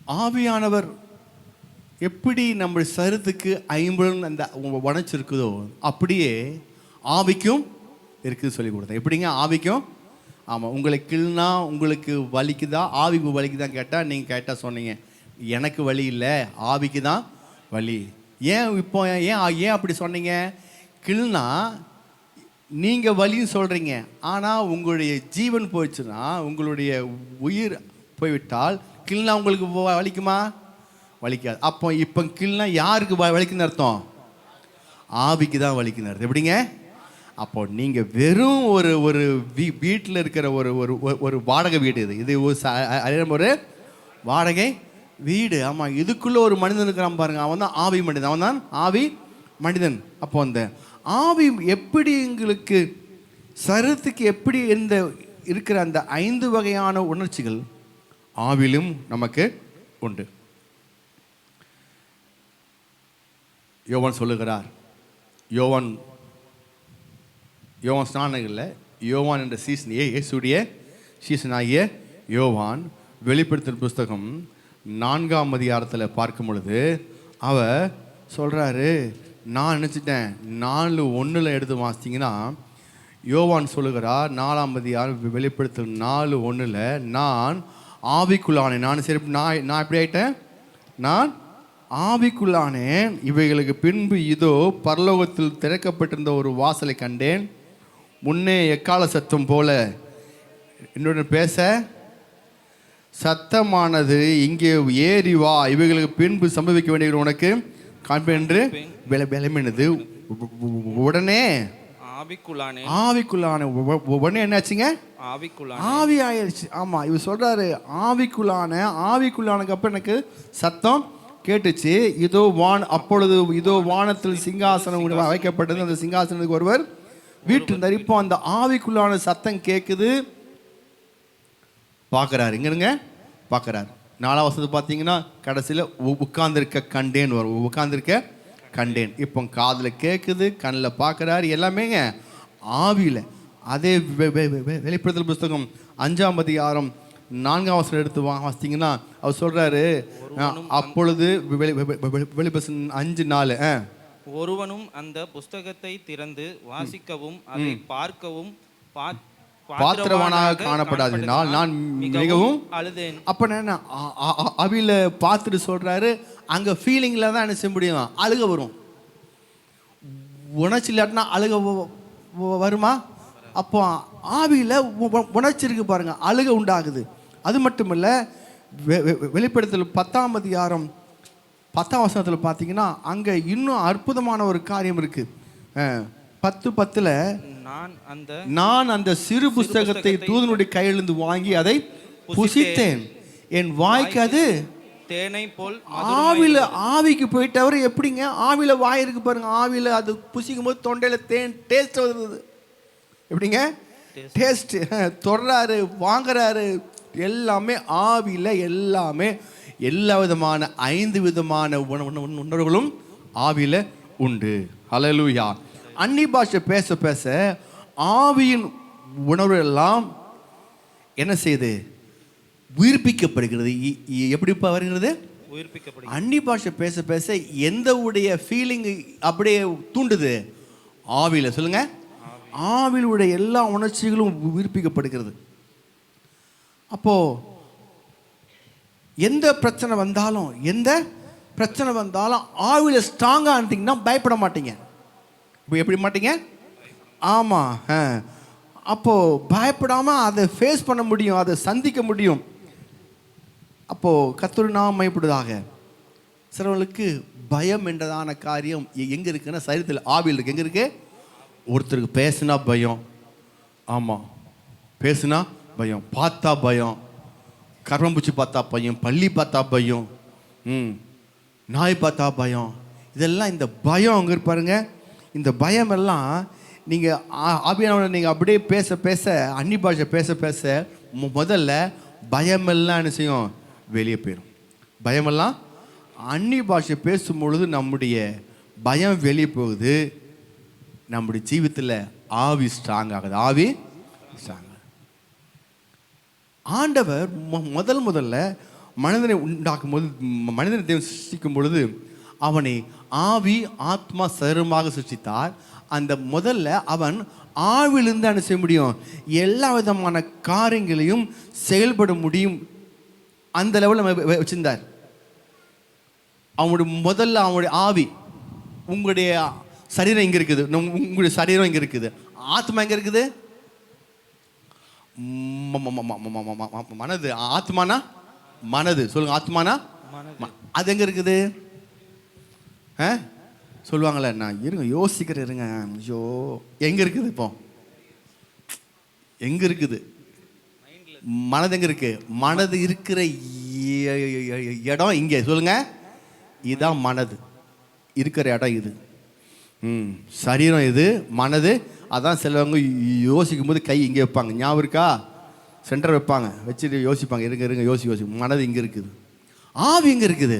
ஆவியானவர் எப்படி நம்ம சரீரத்துக்கு ஐம்புலன் அந்த வணைச்சிருக்குதோ அப்படியே ஆவிக்கும் இருக்குது சொல்லி கொடுத்தேன். எப்படிங்க ஆவிக்கும்? ஆமாம், உங்களை கிள்னா உங்களுக்கு வலிக்குதா ஆவிக்கு வலிக்குதான் கேட்டால் நீங்கள் கேட்டால் சொன்னீங்க எனக்கு வலி இல்லை ஆவிக்கு தான் வலி. ஏன் இப்போ ஏன் அப்படி சொன்னீங்க? கிள்னா நீங்கள் வலின்னு சொல்கிறீங்க, ஆனால் உங்களுடைய ஜீவன் போயிடுச்சுன்னா உங்களுடைய உயிர் போய்விட்டால் கிள்னா உங்களுக்கு வலிக்குமா? வலிக்காது. அப்போ இப்போ கிள்னா யாருக்கு வலிக்குன்னு அர்த்தம்? ஆவிக்கு தான் வலிக்குன்னு அர்த்தம். எப்படிங்க? அப்போ நீங்கள் வெறும் ஒரு வீட்டில் இருக்கிற ஒரு வாடகை வீடு, இது ஒரு வாடகை வீடு. ஆமாம், இதுக்குள்ளே ஒரு மனிதன் இருக்கிறான் பாருங்க, அவன் தான் ஆவி மனிதன், அவன் தான் ஆவி மனிதன். அப்போ அந்த ஆவி எப்படி எங்களுக்கு சரீரத்துக்கு எப்படி இருக்கிற அந்த 5 வகையான உணர்ச்சிகள் ஆவிலும் நமக்கு உண்டு. யோவான் சொல்லுகிறார், யோவான் ஸ்நானகல்ல யோவான் என்ற இயேசுடைய சீசனாகிய யோவான் வெளிப்படுத்தல் புஸ்தகம் 4ஆம் அதிகாரத்தில் பார்க்கும் பொழுது அவர் சொல்கிறாரு, நான் நினச்சிட்டேன் 4:1 எடுத்து வாசித்தீங்கன்னா யோவான் சொல்லுகிறார் 4ஆம் அதிகாரம் வெளிப்படுத்தல் 4:1 நான் ஆவிக்குள்ளானேன். நான் சரி நான் எப்படி ஆயிட்டேன்? நான் ஆவிக்குள்ளானேன். இவைகளுக்கு பின்பு இதோ பரலோகத்தில் திறக்கப்பட்டிருந்த ஒரு வாசலை கண்டேன். முன்னே எக்கால சத்தம் போல என்னுடன் பேச சத்தமானது, இங்கே ஏறி வா, இவைகளுக்கு பின்பு சம்பவிக்க வேண்டிய உனக்கு காண்பேன் என்று விளம்பினது. உடனே ஆவிக்குள்ளானே உடனே என்னாச்சுங்க? ஆவி ஆயிடுச்சு. ஆமா, இவர் சொல்றாரு ஆவிக்குள்ளானக்கு அப்புறம் எனக்கு சத்தம் கேட்டுச்சு. அப்பொழுது இதோ வானத்தில் சிங்காசனம் வைக்கப்பட்டது, அந்த சிங்காசனத்துக்கு ஒருவர் வீட்டிருந்தார். இப்போ அந்த ஆவிக்குள்ளான சத்தம் கேட்குது, பார்க்குறாரு. இங்கனுங்க பார்க்குறாரு. 4ஆம் வசனத்தை பார்த்தீங்கன்னா கடைசியில் உட்கார்ந்திருக்க கண்டேன் வரும். உட்கார்ந்திருக்க கண்டேன். இப்போ காதில் கேட்குது, கண்ணில் பார்க்குறாரு, எல்லாமேங்க ஆவியில். அதே வெளிப்படுத்தல் புஸ்தகம் 5ஆம் அதிகாரம் 4ஆம் வசனம் எடுத்து வாசித்தீங்கன்னா அவர் சொல்கிறாரு, அப்பொழுது வெளிப்படுத்தல் 5:4 ஒருவனும் அந்த புஸ்தகத்தை திறந்து வாசிக்கவும் அதை பார்க்கவும் பாத்திரவானாக காணப்படாததினால் நான் மிகவும் அழுதேன். அப்ப என்ன அவில பார்த்துட்டு சொல்றாரு, அங்க ஃபீலிங்ல தான் என்ன செய்ய முடியும்? அழுக வரும். உணர்ச்சி இல்லாட்டினா அழுக வருமா? அப்போ ஆவியில உணர்ச்சி இருக்கு பாருங்க, அழுக உண்டாகுது. அது மட்டும் இல்லை, வெளிப்படுத்தல் 10ஆம் அதிகாரம் 10ஆம் வசனத்தில் பார்த்தீங்கன்னா அங்கே இன்னும் அற்புதமான ஒரு காரியம் இருக்கு. 10:10 நான் அந்த சிறு புஸ்தகத்தை தூதனுடைய கையிலிருந்து வாங்கி அதை புசித்தேன், என் வாய்க்கு அது தேனை போல். ஆவிக்கு போயிட்டவர் எப்படிங்க? ஆவில வாய் இருக்கு பாருங்க, ஆவில அது புசிக்கும் போது தொண்டையில தேன் டேஸ்ட் வருது. எப்படிங்க டேஸ்ட்? தொடுறாரு, வாங்குறாரு, எல்லாமே ஆவில, எல்லாமே எல்லா விதமான 5 விதமான உணர்வுகளும் ஆவியில உண்டு. ஹல்லேலூயா. அந்நிய பாஷை பேச பேச ஆவியின் உணர்வு எல்லாம் என்ன செய்யுது? உயிர்ப்பிக்கப்படுகிறது. எப்படி வருகிறது? உயிர்ப்பிக்கப்படுகிறது. அந்நிய பாஷை பேச பேச எந்த உடைய ஃபீலிங் அப்படியே தூண்டுது? ஆவியில. சொல்லுங்க, ஆவிலுடைய எல்லா உணர்ச்சிகளும் உயிர்ப்பிக்கப்படுகிறது. அப்போ எந்த பிரச்சனை வந்தாலும் ஆவில ஸ்ட்ராங்காக இருந்தீங்கன்னா பயப்பட மாட்டீங்க. இப்போ எப்படி மாட்டீங்க? ஆமாம். அப்போது பயப்படாமல் அதை ஃபேஸ் பண்ண முடியும், அதை சந்திக்க முடியும். அப்போது கர்த்தருடைய நாமம் மகிமைப்படுவதாக. சிலவங்களுக்கு பயம் என்றதான காரியம் எங்கே இருக்குன்னா சரீரத்தில், ஆவியில் இருக்கு. எங்கே இருக்கு? ஒருத்தருக்கு பேசுனா பயம். ஆமாம், பேசுனா பயம், பார்த்தா பயம், கரம்பூச்சி பார்த்தா பயம், பள்ளி பார்த்தா பயம், நாய் பார்த்தா பயம். இதெல்லாம் இந்த பயம் அங்கே இருப்பாருங்க. இந்த பயம் எல்லாம் நீங்கள் ஆவியானவரை நீங்கள் அப்படியே பேச பேச, அந்நிய பாஷை பேச பேச முதல்ல பயமெல்லாம் என்ன செய்யும்? வெளியே போயிடும். பயமெல்லாம் அந்நிய பாஷை பேசும்பொழுது நம்முடைய பயம் வெளியே போகுது. நம்முடைய ஜீவித்தில் ஆவி ஸ்ட்ராங் ஆகுது. ஆவி ஸ்ட்ராங். ஆண்டவர் முதல்ல மனிதனை உண்டாக்கும் போது, மனிதனை தேவன் சிருஷ்டிக்கும் பொழுது அவனை ஆவி ஆத்மா சரீரமாக சிருஷ்டித்தார். அந்த முதல்ல அவன் ஆவிலிருந்து என்ன செய்ய முடியும், எல்லா விதமான காரியங்களையும் செயல்பட முடியும். அந்த லெவலில் வச்சிருந்தார். அவனுடைய முதல்ல அவனுடைய ஆவி, உங்களுடைய சரீரம் இங்கே இருக்குது, உங்களுடைய சரீரம் இங்கே இருக்குது, ஆத்மா எங்கே இருக்குது, மனது. ஆத்மானா மனது, சொல்லுங்க. ஆத்மானா அது எங்கே இருக்குது? சொல்லுவாங்களே, நான் இருங்க யோசிக்கிறேன், இருங்க. ஐயோ, எங்கே இருக்குது? இப்போ எங்கே இருக்குது மனது? எங்கே இருக்கு மனது? இருக்கிற இடம் இங்கே, சொல்லுங்க. இதுதான் மனது இருக்கிற இடம் இது. சரீரம் இது, மனது. அதான் சிலவங்க யோசிக்கும் போது கை இங்கே வைப்பாங்க, ஞாபகம் இருக்கா? சென்டர் வைப்பாங்க, வச்சுட்டு யோசிப்பாங்க. இருங்க யோசி. மனது இங்கே இருக்குது. ஆவி எங்கே இருக்குது?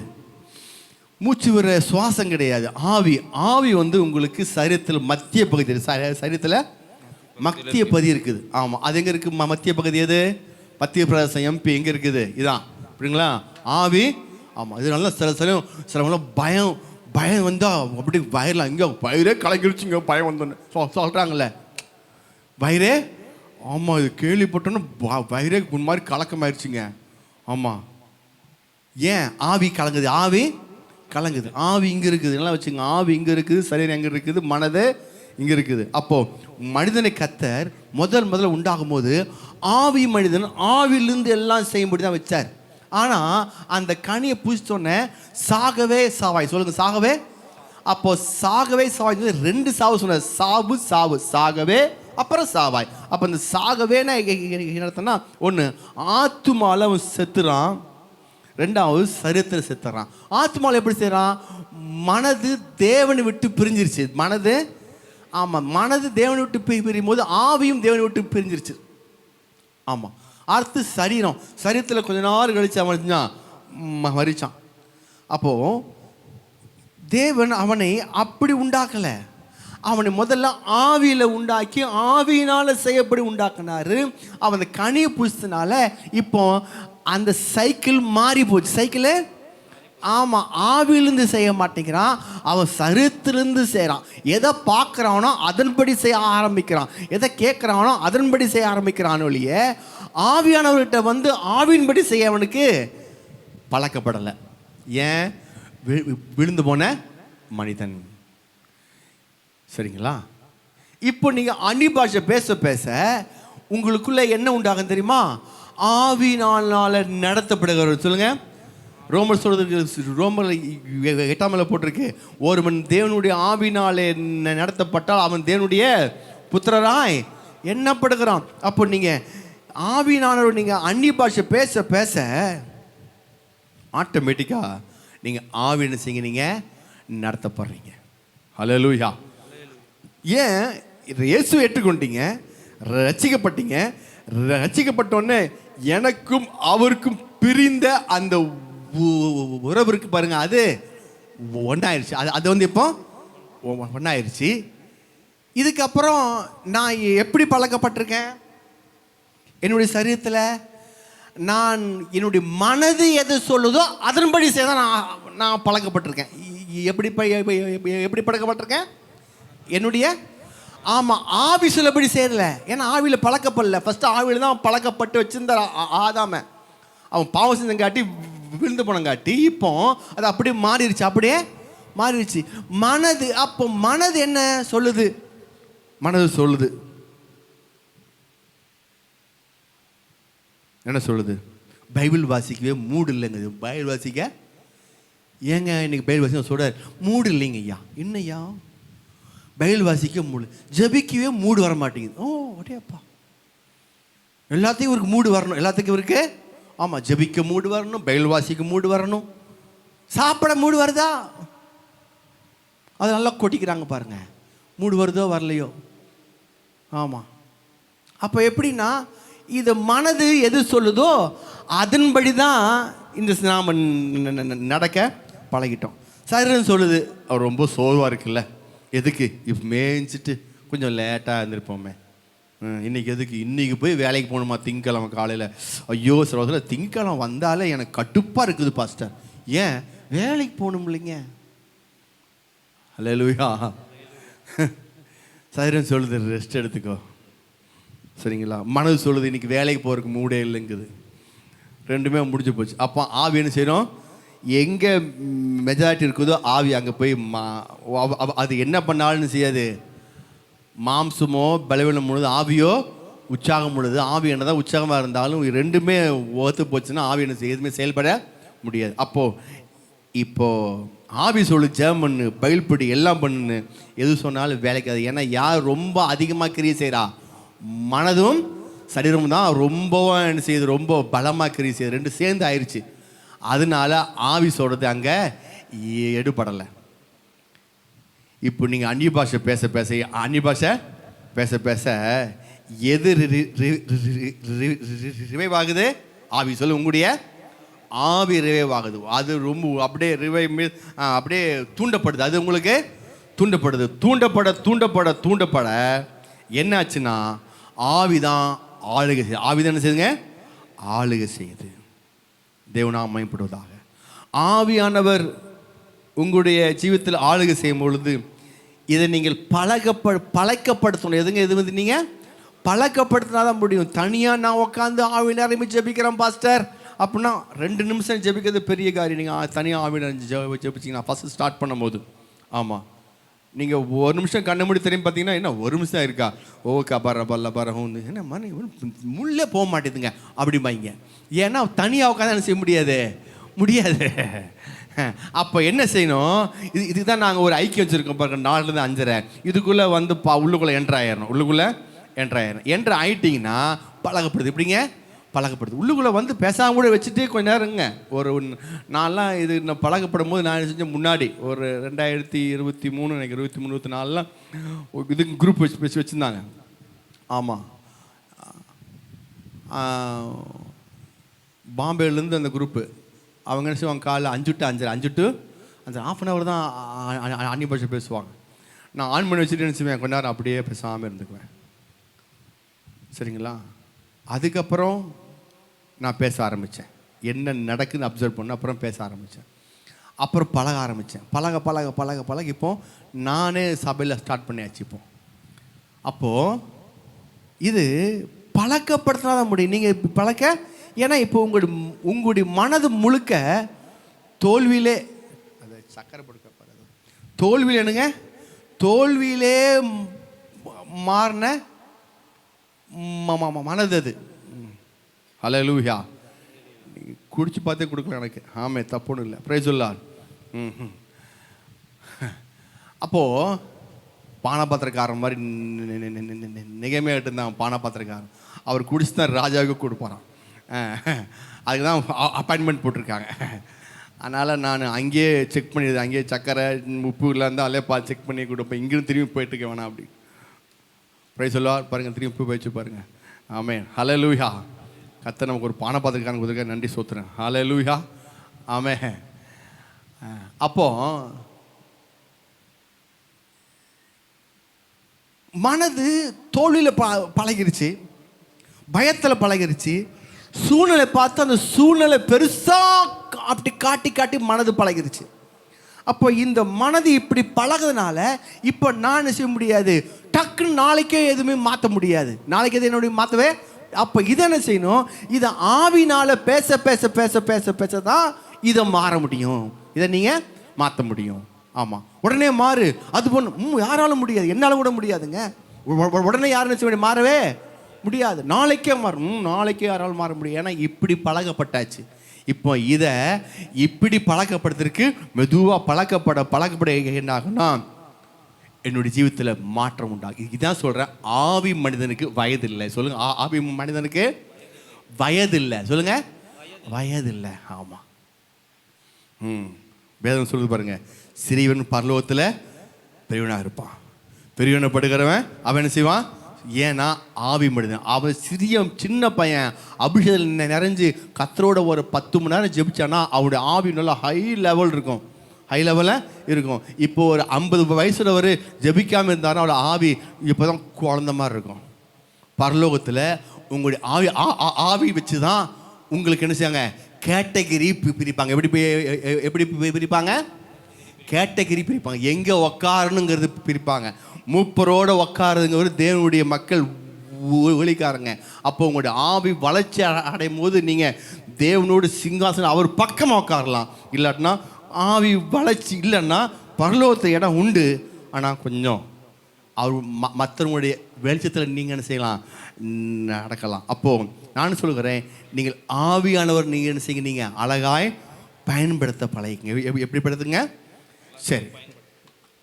மூச்சு விடுற சுவாசம் கிடையாது. ஆவி உங்களுக்கு சரீரத்தில் மத்திய பகுதி, சரீரத்தில் மத்திய பகுதி இருக்குது. ஆமாம், அது எங்கே இருக்குது? மத்திய பகுதி எது? மத்திய பிரதேசம், எம்பி எங்கே இருக்குது? இதான், அப்படிங்களா ஆவி. ஆமாம், இது நல்லா சிலவங்களாம் பயம் வந்தால் அப்படி வயிறலாம், இங்கே வயிறே கலக்கிடுச்சுங்க, பயம் வந்தோன்னு சொல்கிறாங்கல்ல, வயிறே. ஆமாம், இது கேள்விப்பட்டோன்னு வயிறே மாதிரி கலக்கமாயிருச்சுங்க. ஆமாம், ஏன்? ஆவி கலங்குது. ஆவி இங்கே இருக்குது. நல்லா வச்சுங்க. ஆவி இங்கே இருக்குது, சரீரம் எங்கே இருக்குது, மனது இங்கே இருக்குது. அப்போது மனிதனை கர்த்தர் முதல்ல உண்டாகும் போது ஆவி மனிதன் ஆவிலிருந்து எல்லாம் செய்யும்படி தான் வச்சார். ஆனால் அந்த கனியை புசித்தோன்னே சாகவே சாவாய், சொல்லுங்க. சாகவே. அப்போ சாகவே சாவாய், 2 சாவு சொன்ன. சாவு சாகவே, அப்புறம் சாவாய். அப்போ இந்த சாகவேன்னா என்ன அர்த்தம்னா, ஒன்று ஆத்துமால அவன் செத்துறான், 2வது சரீரத்தில் செத்துறான். ஆத்மாவில் எப்படி செய்கிறான்? மனது தேவனை விட்டு பிரிஞ்சிருச்சு. மனது, ஆமாம், மனது தேவனை விட்டு பிரியும் போது ஆவியும் தேவனை விட்டு பிரிஞ்சிருச்சு. ஆமாம். அடுத்து சரீரத்தில் கொஞ்ச நாள் கழிச்சு அவன் மறிச்சான். அப்போது தேவன் அவனை அப்படி உண்டாக்கலை. அவனை முதல்ல ஆவியில் உண்டாக்கி ஆவியினால் செய்யப்படி உண்டாக்குனாரு. அவன் அந்த கனியை புடிச்சதுனால இப்போ அந்த சைக்கிள் மாறி போச்சு. சைக்கிளு, ஆமாம், ஆவியிலிருந்து செய்ய மாட்டேங்கிறான், அவன் சரீரத்திலிருந்து செய்கிறான். எதை பார்க்குறானோ அதன்படி செய்ய ஆரம்பிக்கிறான், எதை கேட்குறானோ அதன்படி செய்ய ஆரம்பிக்கிறான். ஒழிய ஆவியானவர்கிட்ட ஆவியின்படி செய்ய அவனுக்கு பழக்கப்படலை. ஏன்? விழுந்து போன மனிதன். சரிங்களா? இப்போ நீங்கள் அந்நிய பாஷை பேச உங்களுக்குள்ள என்ன உண்டாகும் தெரியுமா? ஆவியினால நடத்தப்படுகிற, சொல்லுங்க. ரோமர் சொல்றதுக்கு, ரோமர் 8 போட்டிருக்கு, ஒருவன் தேவனுடைய ஆவினாலே நடத்தப்பட்டால் அவன் தேவனுடைய புத்திரராய் எண்ணப்படுகிறான். அப்போ நீங்கள் ஆவியினானவர் நீங்கள் அந்நிய பாஷை பேச ஆட்டோமேட்டிக்காக நீங்கள் ஆவி என்ன செய்யுங்க, நீங்கள் நடத்தப்படுறீங்க. ஹல்லேலூயா. ஏன்? இயேசு ஏற்றுக்கொண்டீங்க, ரட்சிக்கப்பட்டீங்க. ரட்சிக்கப்பட்டோன்னே எனக்கும் அவருக்கும் பிரிந்த அந்த உறவு இருக்கு பாருங்க, அது ஒன்றாயிருச்சு. அது இப்போ ஒன்றாயிருச்சு. இதுக்கப்புறம் நான் எப்படி பழக்கப்பட்டிருக்கேன்? என்னுடைய சரீரத்தில் நான் என்னுடைய மனது எது சொல்லுதோ அதன்படி செய்ய தான் நான் பழக்கப்பட்டிருக்கேன். எப்படி பழக்கப்பட்டிருக்கேன்? என்னுடைய, ஆமாம், ஆவி சொல்லபடி செய்யலை. ஏன்னா ஆவியில் பழக்கப்படல. ஃபஸ்ட்டு ஆவியில் தான் பழக்கப்பட்டு வச்சிருந்தார் ஆதாம. அவன் பாவம் செஞ்சங்காட்டி விழுந்து போனங்காட்டி இப்போ அது அப்படியே மாறிடுச்சு. மனது, அப்போ மனது என்ன சொல்லுது? என்ன சொல்லுது? பைபிள் வாசிக்கவே மூடு இல்லைங்க. பைபிள் வாசிக்க ஏங்க இன்னைக்கு பைபிள் வாசிக்க சொல்கிறார், மூடு இல்லைங்க ஐயா. என்னையா பைபிள் வாசிக்க மூடு, ஜபிக்கவே மூடு வர மாட்டேங்குது. ஓ அப்படியேப்பா, எல்லாத்தையும் இவருக்கு மூடு வரணும். எல்லாத்துக்கும் இருக்கு. ஆமாம், ஜபிக்க மூடு வரணும், பைபிள் வாசிக்க மூடு வரணும், சாப்பிட மூடு வருதா? அது நல்லா கொட்டிக்கிறாங்க பாருங்க. மூடு வருதோ வரலையோ. ஆமாம். அப்போ எப்படின்னா, இது மனது எது சொல்லுதோ அதன்படி தான் இந்த நாம் நடக்க பழகிட்டோம். சரீரம் சொல்லுது, அவர் ரொம்ப சோர்வாக இருக்குல்ல, எதுக்கு இப்போ மேய்ஞ்சிட்டு கொஞ்சம் லேட்டாக இருந்திருப்போமே, இன்னைக்கு எதுக்கு இன்னைக்கு போய் வேலைக்கு போகணுமா திங்கக்கிழமை காலையில்? ஐயோ சில திங்கக்கிழமை வந்தாலே எனக்கு கட்டுப்பாக இருக்குது பாஸ்டர். ஏன்? வேலைக்கு போகணும் இல்லைங்க. அல்லேலூயா. சரீரம் சொல்லுது ரெஸ்ட் எடுத்துக்கோ, சரிங்களா? மனது சொல்லுது இன்னைக்கு வேலைக்கு போகிறதுக்கு மூடே இல்லைங்குது. ரெண்டுமே முடிஞ்சு போச்சு. அப்போ ஆவி என்ன செய்யணும்? எங்கே மெஜாரிட்டி இருக்குதோ ஆவி அங்கே போய் அது என்ன பண்ணாலும் செய்யாது. மாம்சமோ பலவீனம் பொழுது, ஆவியோ உற்சாகம் பொழுது. ஆவி என்னதான் உற்சாகமாக இருந்தாலும் ரெண்டுமே ஒத்து போச்சுன்னா ஆவி என்ன செய்ய எதுவுமே செயல்பட முடியாது. இப்போது ஆவி சொல்லு ஜெபம் பண்ணு, பயில்படி, எல்லாம் பண்ணுன்னு எது சொன்னாலும் வேலைக்காது. ஏன்னா யார் ரொம்ப அதிகமாக கிரியை செய்கிறா? மனதும் சரீரமும் தான் ரொம்பவும் என்ன செய்யுது? ரொம்ப பலமாக கிரியை செய்யுது. ரெண்டு சேர்ந்து ஆயிடுச்சு. அதனால ஆவி சொல்கிறது அங்கே எடுபடலை. இப்போ நீங்கள் அந்நிய பாஷை பேச பேச எது ரிவைவ் ஆகுது? ஆவி சொல்லு. உங்களுடைய ஆவி ரிவைவ் ஆகுது. அது ரொம்ப அப்படியே அப்படியே தூண்டப்படுது. அது உங்களுக்கு தூண்டப்படுது. தூண்டப்பட என்னாச்சுன்னா ஆவிதான் ஆளுகை செய்யுது. ஆவிதான் என்ன செய்யுதுங்க? ஆளுகை செய்யுது. தேவனாம் மகிமைப்படுவதாக. ஆவியானவர் உங்களுடைய ஜீவித்தில் ஆளுகை செய்யும் பொழுது இதை நீங்கள் பழக்கப்படுத்தணும். எதுங்க? இது வந்து நீங்கள் பழக்கப்படுத்தினா தான் முடியும். தனியாக நான் உட்காந்து ஆவி நிறைய ஜெபிக்கிறேன் பாஸ்டர் அப்படின்னா 2 நிமிஷம் ஜெபிக்கிறது பெரிய காரியம். நீங்கள் தனியாக ஆவி ஜெபிச்சிங்கன்னா ஃபஸ்ட்டு ஸ்டார்ட் பண்ணும்போது, ஆமாம், நீங்கள் 1 நிமிஷம் கண்ண மூடி தெரியும் பார்த்தீங்கன்னா என்ன 1 நிமிஷம் இருக்கா? ஓ கபரபல்லபரஹூ என்ன மணி முள்ளே போக மாட்டேதுங்க அப்படிம்பாங்க. ஏன்னா தனியாக உட்காந்து என்ன செய்ய முடியாது. அப்போ என்ன செய்யணும்? இதுதான் நாங்கள் ஒரு ஐக்கியம் வச்சுருக்கோம் பாருங்க, 4லேருந்து 5:30 இதுக்குள்ளே வந்து உள்ளுக்குள்ளே என்ட்ரு ஆகிட்டிங்கன்னா பழகப்படுது. எப்படிங்க பழகப்படுது? உள்ளுக்குள்ளே வந்து பேசாமல் கூட வச்சுட்டு கொஞ்சம் நேரங்க. ஒரு நான்லாம் இது நான் பழகப்படும் போது நான் செஞ்ச முன்னாடி ஒரு 2023 எனக்கு 23-24 இதுக்கு குரூப் வச்சுருந்தாங்க. ஆமாம், பாம்பேலேருந்து அந்த குரூப்பு அவங்க என்ன செய்வாங்க? காலைல 5 to 5:30 1/2 தான் அந்நிய பாஷை பேசுவாங்க. நான் ஆன் பண்ணி வச்சுட்டு என்ன செய்வேன்? கொஞ்ச நேரம் அப்படியே பேசாமல் இருந்துக்குவேன், சரிங்களா? அதுக்கப்புறம் நான் பேச ஆரம்பித்தேன். என்ன நடக்குதுன்னு அப்சர்வ் பண்ண அப்புறம் பேச ஆரம்பித்தேன். அப்புறம் பழக ஆரம்பித்தேன். பழக இப்போது நானே சபையில் ஸ்டார்ட் பண்ணியாச்சு. அப்போது இது பழக்கப்படுத்தினா தான் முடியும். நீங்கள் இப்போ பழக்க, ஏன்னா இப்போ உங்களுடைய மனது முழுக்க தோல்வியிலே, அது சக்கரை படுக்க தோல்வியில் என்னங்க? தோல்வியிலே மாறின மனது அது. ஹல்லேலூயா. குடிச்சு பார்த்தே கொடுக்கல எனக்கு. ஆமே, தப்புன்னு இல்லை. Price the Lord. அப்போது பானபாத்திரக்காரன் மாதிரி நிகமையாட்டு இருந்தான் பானபாத்திரக்காரன். அவர் குடிச்சு தான் ராஜாவுக்கு கொடுப்பாரான். அதுக்கு தான் அப்பாயின்மெண்ட் போட்டிருக்காங்க. அதனால் நான் அங்கேயே செக் பண்ணிடுது. அங்கேயே சக்கரை உப்பு இல்லாமல் அதிலே செக் பண்ணி கொடுப்பேன். இங்கேயும் திரும்பி போயிட்டுருக்க வேணாம் அப்படி. Price the Lord. பாருங்கள், திரும்பி போய் வச்சு பாருங்கள். ஆமென். ஹல்லேலூயா. கர்த்தர் நமக்கு ஒரு பானபாத்திரக்காரன் கொடுத்துருக்க, நன்றி சோத்துறேன். ஹல்லேலூயா. ஆமென். அப்போது மனது தோல்வியில் பழகிருச்சு, பயத்தில் பழகிருச்சு. சூழ்நிலை பார்த்து அந்த சூழ்நிலை பெருசாக அப்படி காட்டி மனது பழகிருச்சு. அப்போ இந்த மனது இப்படி பழகுறதுனால இப்போ நான் செய்ய முடியாது, டக்குன்னு நாளைக்கே எதுவுமே மாற்ற முடியாது. நாளைக்கு எது என்னுடைய மாற்றவே. அப்போ இதை என்ன செய்யணும்? இதை ஆவினால் பேச தான் இதை மாற முடியும். இதை நீங்கள் மாற்ற முடியும். ஆமாம், உடனே மாறு அது பொண்ணு யாராலும் முடியாது, என்னால் கூட முடியாதுங்க. உடனே யாரும் செய்ய முடியும்? மாறவே முடியாது. நாளைக்கே மாறும், நாளைக்கே யாராலும் மாற முடியும். ஏன்னா இப்படி பழகப்பட்டாச்சு. இப்போ இதை இப்படி பழக்கப்படுத்துறதுக்கு மெதுவாக பழக்கப்பட என்ன ஆகும்னா என்னுடைய ஜீவிதத்தில் மாற்றம் உண்டாகும். இதுதான் சொல்கிறேன், ஆவி மனிதனுக்கு வயது இல்லை. சொல்லுங்கள், ஆவி மனிதனுக்கு வயது இல்லை. சொல்லுங்கள், வயது இல்லை. ஆமாம், வேதம் சொல்லுது பாருங்க, சிறியவன் பரலோகத்தில் பெரியவனாக இருப்பான், பெரியவனப்படுகிறவன் அவன் என்ன செய்வான்? ஏன்னா ஆவி மனிதன். அவன் சின்ன பையன் அபிஷேகத்தில் நிறைஞ்சு கர்த்தரோட ஒரு 10 மணி நேரம் ஜெபிச்சானா அவனுடைய ஆவி நல்லா ஹை லெவலில் இருக்கும். இப்போ ஒரு 50 வயசுல ஒரு ஜெபிக்காமல் இருந்தாலும் அவளோட ஆவி இப்போ தான் குழந்த மாதிரி இருக்கும். பரலோகத்தில் உங்களுடைய ஆவி ஆவி வச்சு தான் உங்களுக்கு என்ன செய்வாங்க, கேட்டகிரி பிரிப்பாங்க. எப்படி பிரிப்பாங்க? கேட்டகிரி பிரிப்பாங்க. எங்கே உக்காரணுங்கிறது பிரிப்பாங்க. மூப்பரோடு உக்காருங்கிறது தேவனுடைய மக்கள் ஒளிக்காரங்க. அப்போ உங்களுடைய ஆவி வளர்ச்சி அடையும் போது நீங்கள் தேவனோடு சிங்காசனம் அவர் பக்கமாக உட்காரலாம். இல்லாட்டினா ஆவி வளர்ச்சி இல்லைன்னா பரலோகத்து இடம் உண்டு, ஆனால் கொஞ்சம் அவர் மற்றவங்களுடைய வெளிச்சத்தில் நீங்கள் என்ன செய்யலாம், நடக்கலாம். அப்போது நான் சொல்கிறேன், நீங்கள் ஆவியானவர் நீங்கள் என்ன செய்யுங்க, நீங்கள் அழகாய் பயன்படுத்த பழகிங்க. எப்படி படுத்துங்க? சரி,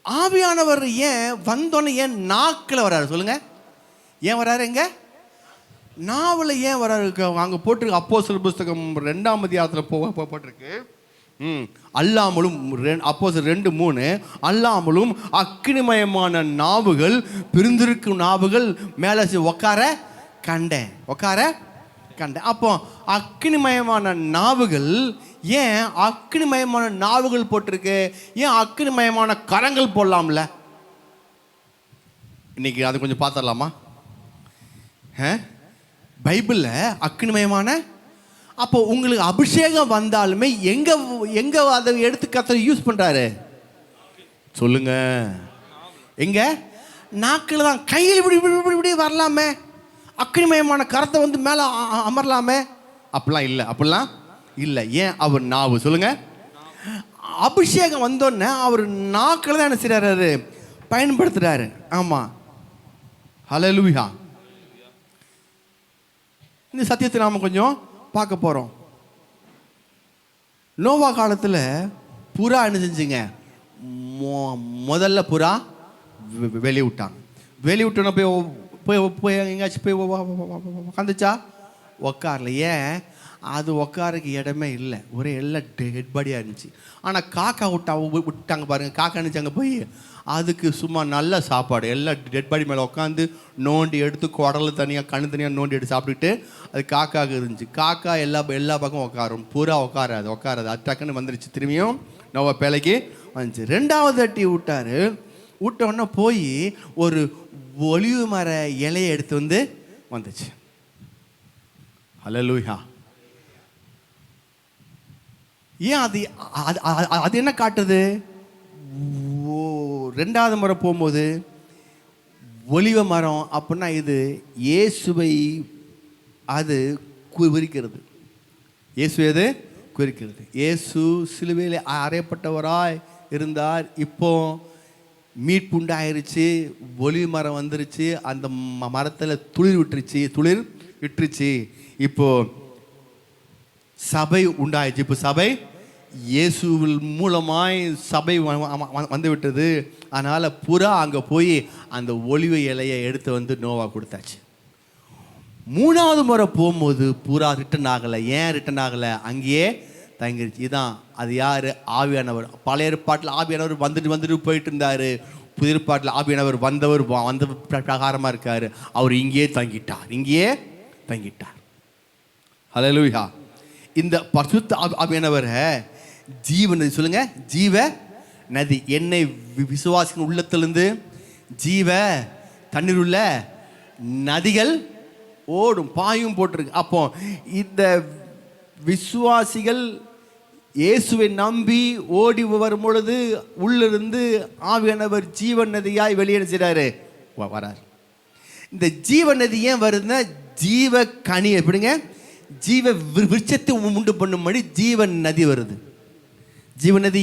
ஆவியானவர் ஏன் வந்தோன்னே ஏன் நாக்கில் வராரு சொல்லுங்கள்? ஏன் வராரு? எங்க நாவல ஏன் வராரு? அங்கே போட்டிருக்கு அப்போஸ்தலர் புஸ்தகம் 2ஆம் அதிகாரத்தில் போட்டிருக்கு. அல்லாமலும் அப்போஸ்தலர் 2:3 அல்லாமலும் அக்கினிமயமான நாவுகள் பிரிந்திருக்கும் நாவுகள் மேலே உக்கார கண்டேன். அப்போ அக்கினிமயமான நாவுகள், ஏன் அக்கினிமயமான நாவுகள் போட்டிருக்கு? ஏன் அக்கினிமயமான கரங்கள் போடலாம்ல? இன்னைக்கு அது கொஞ்சம் பார்த்துடலாமா? பைபிளில் அக்கினிமயமான, அப்போ உங்களுக்கு அபிஷேகம் வந்தாலுமே எங்க அதை எடுத்து கர்த்தர் யூஸ் பண்றாரு சொல்லுங்க? எங்க? நாக்கில் தான். கையில் இப்படி வரலாமே, அக்கினிமயமான கரத்தை வந்து மேலே அமரலாமே. அப்படிலாம் இல்லை. ஏன்? அவர் நாவு. சொல்லுங்க. அபிஷேகம் வந்தோடனே அவர் நாக்கில் தான் என்ன செய்றாரு, பயன்படுத்துறாரு. ஆமாம், ஹல்லேலூயா. இந்த சத்தியத்தை நாம் கொஞ்சம் பார்க்க போகிறோம். நோவா காலத்தில் புறா என்ன செஞ்சுங்க, முதல்ல புறா வெளிவிட்டாங்க. வெளிவிட்டோன்னா போய் எங்கேயாச்சும் போய் உக்காந்துச்சா? உக்காரல. ஏன்? அது உக்காருக்கு இடமே இல்லை, ஒரே எல்லாம் டெட் பாடியாக இருந்துச்சு. ஆனால் காக்கா விட்டாங்க பாருங்கள். காக்கா இருந்துச்சு அங்கே போய், அதுக்கு சும்மா நல்ல சாப்பாடு, எல்லாம் டெட் பாடி மேலே உட்காந்து நோண்டி எடுத்து குடல் தனியாக கண்ணு தனியாக நோண்டி எடுத்து சாப்பிட்டுட்டு அது காக்காவுக்கு இருந்துச்சு. காக்கா எல்லா பக்கம் உட்காரும், புறா உட்காராது. அது டக்குன்னு வந்துருச்சு. திரும்பியும் நோவா பேலைக்கு வந்துச்சு. 2வது அட்டி விட்டோன்னா போய் ஒரு ஒலிவு மர இலையை எடுத்து வந்துச்சு. ஹல்லேலூயா. ஏன்? அது என்ன காட்டுது? 2வது முறை போகும்போது ஒலிவ மரம் அப்படின்னா இது இயேசுவை அது குறிக்கிறது. இயேசு எது குறிக்கிறது? இயேசு சிலுவையில் அறையப்பட்டவராய் இருந்தார். இப்போ மீட்புண்டாயிருச்சு, ஒலிவ மரம் வந்துருச்சு, அந்த மரத்தில் துளிர் விட்டுருச்சு. இப்போ சபை உண்டாயிடுச்சு. இப்போ சபை இயேசுவில் மூலமாய் சபை வந்து விட்டது. அதனால் புறா அங்கே போய் அந்த ஒலிவ இலையை எடுத்து நோவா கொடுத்தாச்சு. 3வது முறை போகும்போது புறா ரிட்டன் ஆகலை. ஏன் ரிட்டன் ஆகலை? அங்கேயே தங்கிருச்சு. இதுதான் அது. யார்? ஆவியானவர். பழைய ஏற்பாட்டில் ஆவியானவர் வந்துட்டு போயிட்டு இருந்தார். புதிய ஏற்பாட்டில் ஆவியானவர் வந்த பிரகாரமாக இருக்கார். அவர் இங்கேயே தங்கிட்டார். ஹல்லேலூயா. இந்த பரிசுத்த ஆவியானவரை ஜீவ நதி. சொல்லுங்க, ஜீவ நதி. என்னை விசுவாசின் உள்ளத்திலிருந்து ஜீவ தண்ணீர் உள்ள நதிகள் ஓடும் பாயும் போட்டிருக்கு. அப்போ இந்த விசுவாசிகள் இயேசுவை நம்பி ஓடி வரும் பொழுது உள்ளிருந்து ஆவியானவர் ஜீவன் நதியாய் வெளியே செய்கிறாரு, வரார். இந்த ஜீவ நதி ஏன் வருதுன்னா, ஜீவ கனி எப்படிங்க, ஜீவ விருட்சத்தை உண்டு பண்ணும்படி ஜீவன் நதி வருது. ஜீவ நதி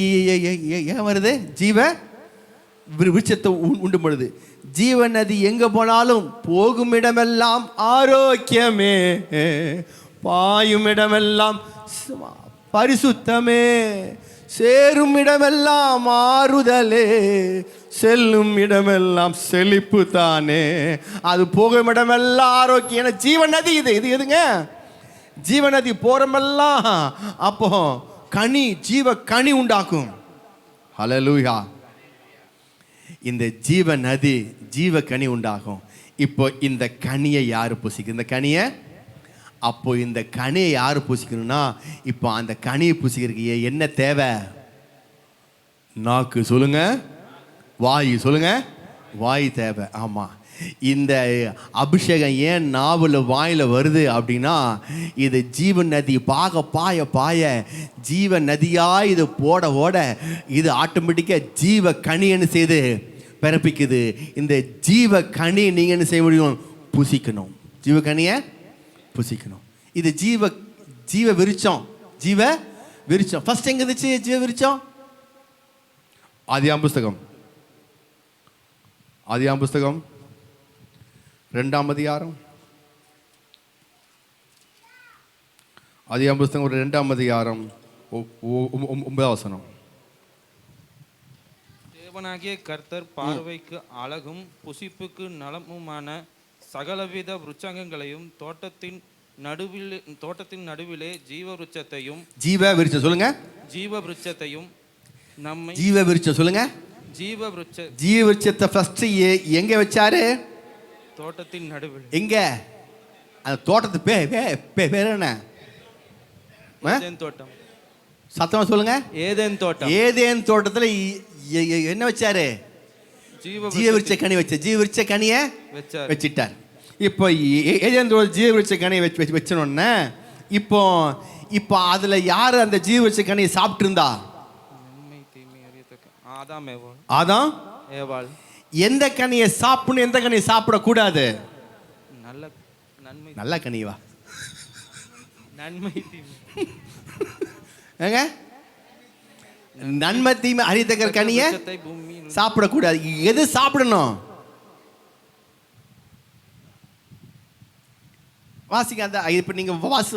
ஏன் வருது? ஜீவ விருட்சத்தை உண்டு பண்ணுது. ஜீவ நதி எங்க போனாலும் போகும் இடமெல்லாம் ஆரோக்கியமே, பாயும் இடமெல்லாம் பரிசுத்தமே, சேரும் இடமெல்லாம் ஆறுதலே, செல்லும் இடமெல்லாம் செழிப்பு தானே. அது போகும் இடமெல்லாம் ஆரோக்கியம். ஜீவ நதி இது எதுங்க? ஜீவநதி போறமெல்லாம் அப்போ கனி, ஜீவ கனி உண்டாக்கும். ஹல்லேலூயா. இந்த ஜீவ நதி ஜீவ கனி உண்டாகும். இப்போ இந்த கனியை யாரு புசிக்கும்? இந்த கனியை அப்போ இந்த கனியை யாரு புசிக்கணும்னா, இப்போ அந்த கனியை புசிக்கிறதுக்கு என்ன தேவை? நாக்கு. சொல்லுங்க. வாய். சொல்லுங்க. வாய் தேவை. ஆமாம். இந்த அபிஷேகம் ஏன் நாவில் வாயில் வருது அப்படின்னா, இது ஜீவ நதி பாய பாய ஜீவ நதியாக இது போட ஓட இது ஆட்டோமேட்டிக்காக ஜீவ கனி என்ன செய்து பிறப்பிக்குது. இந்த ஜீவ கனி நீங்கள் என்ன செய்ய முடியும்? புசிக்கணும். ஜீவ கனியை புசிக்கணும். இது ஜீவ விருட்சம். ஜீவ விருட்சம் ஃபர்ஸ்ட் எங்கே இருந்துச்சு? ஜீவ விருட்சம் ஆதியாகமம் புஸ்தகம் 2ஆம் அதிகாரம். ஆதியாகமம் புஸ்தகம் 2ஆம் அதிகாரம் 9ஆம் வசனம். தேவனாகிய கர்த்தர் பார்வைக்கு அழகும் புசிப்புக்கு நலமுமான சகலவித விருட்சங்களையும் தோட்டத்தின் நடுவிலே ஜீவ விருட்சத்தையும் சொல்லுங்க. ஜீவ விருட்சத்தையும் நம்மை ஜீவ விருட்சம் சொல்லுங்க. ஜீவ விருட்சத்தை ஃபர்ஸ்ட் எங்க வச்சாரு? தோட்டத்தின் நடுவில். எங்க? அந்த தோட்டத்து பேர் என்ன? தோட்டம். சத்தமா சொல்லுங்க. ஏதேன் தோட்டம். ஏதேன் தோட்டத்துல என்ன வச்சாரு? ஜீவ விருட்ச கனி வச்ச. ஜீவ விருட்ச கனியை வச்சிட்டார். இப்போ ஏதேன் ஜீவ விருட்ச கனியை வச்சனோடனே இப்போ அதுல யாரு அந்த ஜீவ விருட்ச கனியை சாப்பிட்டு இருந்தா? ஆதாம் ஏவாள். எந்த கனியை சாப்பிடணும், எந்த கனியை சாப்பிடக்கூடாது? நல்ல கனிவா? நன்மை தீமை ஏங்க, நன்மை தீமை அறியத்தக்க கனியை சாப்பிடக்கூடாது. எது சாப்பிடணும்? வாசிங்க. அந்த இப்ப நீங்க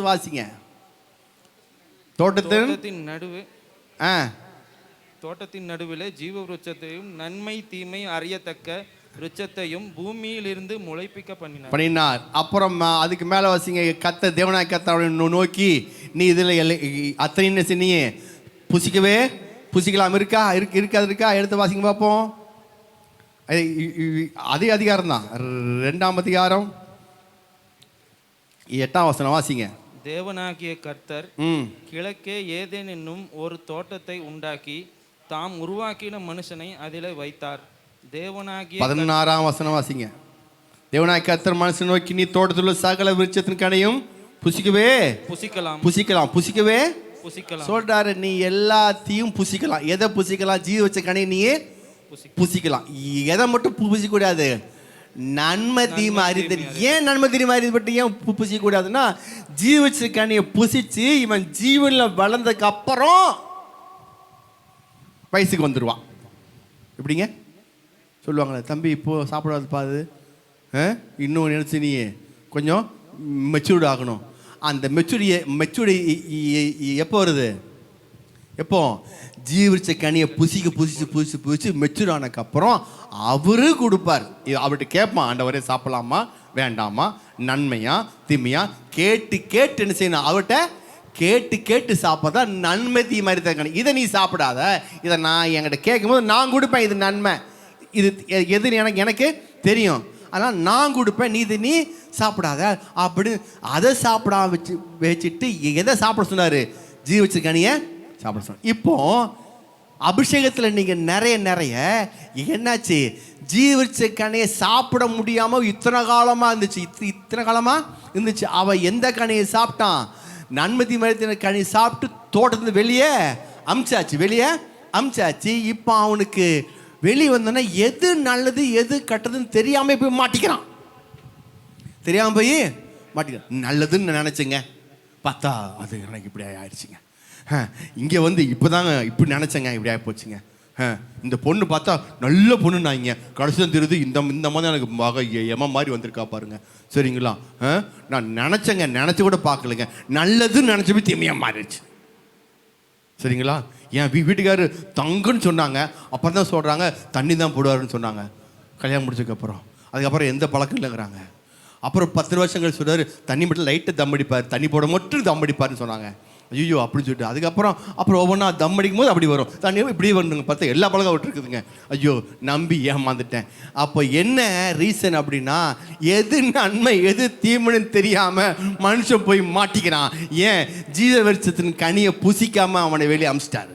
வாசிங்க. தோட்டத்தின் நடுவிலே ஜீவ விருட்சத்தையும் நன்மை தீமை அறியத்தக்க விருட்சத்தையும் பூமியிலிருந்து முளைப்பிக்க பண்ணினார். அப்புறம் அதுக்கு மேல வாசிங்க. தேவனாய் கர்த்தரை நோக்கி, நீ இதுல அத்தனை நீ புசிக்கலாம் இருக்கா? எடுத்து வாசிங்க பார்ப்போம். அதே அதிகாரம் தான். 2ஆம் அதிகாரம் 8ஆம் வசனம் வாசிங்க. தேவனாகிய கர்த்தர் கிழக்கே ஏதேன் என்னும் ஒரு தோட்டத்தை உண்டாக்கி தாம் உருவாக்கின மனுஷனை அதிலே வைத்தார். தேவனாகிய 16ஆம் வசனம் வாசிங்க. தேவனாகிய கர்த்தர் மனுஷனை நோக்கி, நீ தோட்டத்தில் உள்ள சகல விருட்சத்தின் கனியும் புசிக்கலாம் சொல்றாரு. நீ எல்லாத்தையும் புசிக்கலாம். எதை புசிக்கலாம்? ஜீவ வச்ச கனியை நீ புசிக்கலாம். எதை மட்டும் புசிக்க கூடாது? நன்மை தீமை அறிதல். ஏன் நன்மை தீமை அறிதப்பட்டு ஏன் புசிக்க கூடாதுன்னா, ஜீவ வச்ச கனியை புசிச்சு இவன் ஜீவன்ல வளர்ந்ததுக்கு அப்புறம் வயசுக்கு வந்துடுவான். எப்படிங்க சொல்லுவாங்களே, தம்பி இப்போ சாப்பிடாது பாது, இன்னும் நினச்சி நீ கொஞ்சம் மெச்சூர்டு ஆகணும். அந்த மெச்சூரி எப்போ வருது? எப்போ? ஜீவிச்ச கனியை புசிச்சு மெச்சூர் ஆனதுக்கப்புறம் அவரு கொடுப்பார். அவர்கிட்ட கேட்பான், ஆண்டவரே சாப்பிடலாமா வேண்டாமா, நன்மையா தீமையா கேட்டு என்ன செய்யணும்? அவர்கிட்ட கேட்டு சாப்பிட்றதா நன்மை தீமை அறிதல். இதை நீ சாப்பிடாத, இதை நான் என்கிட்ட கேட்கும்போது நான் கொடுப்பேன். இது நன்மை, இது எது எனக்கு தெரியும், அதனால் நான் கொடுப்பேன். நீ சாப்பிடாத அப்படின்னு அதை சாப்பிடாம வச்சுட்டு எதை சாப்பிட சொன்னார்? ஜீவிச்ச கனியை சாப்பிட சொன்னார். இப்போ அபிஷேகத்தில் நீங்கள் நிறைய என்னாச்சு? ஜீவிச்ச கனியை சாப்பிட முடியாமல் இத்தனை காலமாக இருந்துச்சு. அவன் எந்த கனியை சாப்பிட்டான்? நன்மதி மரத்தின கனி சாப்பிட்டு தோட்டத்துலேருந்து வெளியே அமிச்சாச்சு. இப்போ அவனுக்கு வெளியே வந்தோன்னா எது நல்லது எது கெட்டதுன்னு தெரியாமல் போய் மாட்டிக்கிறான். நல்லதுன்னு நினச்சிங்க, பார்த்தா அது எனக்கு இப்படி ஆயிடுச்சுங்க. இங்கே வந்து இப்படி நினச்சேங்க, இப்படி ஆகி போச்சுங்க. இந்த பொண்ணு பார்த்தா நல்ல பொண்ணு நாங்க, கடைசி தான் தெரியுது இந்த மாதிரி எனக்கு மக எம மாதிரி வந்திருக்கா பாருங்க. சரிங்களா, நான் நினச்சி கூட பார்க்கலங்க, நல்லதுன்னு நினச்சபி தீமையாக மாறிடுச்சு. சரிங்களா, என் வீட்டுக்காரரு தங்குன்னு சொன்னாங்க, அப்புறம் தான் சொல்கிறாங்க தண்ணி தான் போடுவாருன்னு சொன்னாங்க. கல்யாணம் முடிச்சதுக்கப்புறம் அதுக்கப்புறம் எந்த பழக்கம் இல்லைங்கிறாங்க. அப்புறம் 10 வருஷங்கள் சொல்கிறார், தண்ணி மட்டும் லைட்டை தம் அடிப்பார், தண்ணி போட மட்டும் தம் அடிப்பார்னு சொன்னாங்க. ஐயோ அப்படின்னு சொல்லிட்டு அதுக்கப்புறம் ஒவ்வொன்றா தம் அடிக்கும் போது அப்படி வரும், தண்ணி இப்படி வரணுங்க. பார்த்தா எல்லா பழக்கம் விட்டுருக்குதுங்க. ஐயோ நம்பி ஏமாந்துட்டேன். அப்போ என்ன ரீசன் அப்படின்னா, எது நன்மை எது தீமைன்னு தெரியாமல் மனுஷன் போய் மாட்டிக்கிறான். ஏன்? ஜீவ விருட்சத்தின் கனியை புசிக்காமல் அவனை வெளியே அமிச்சிட்டாரு.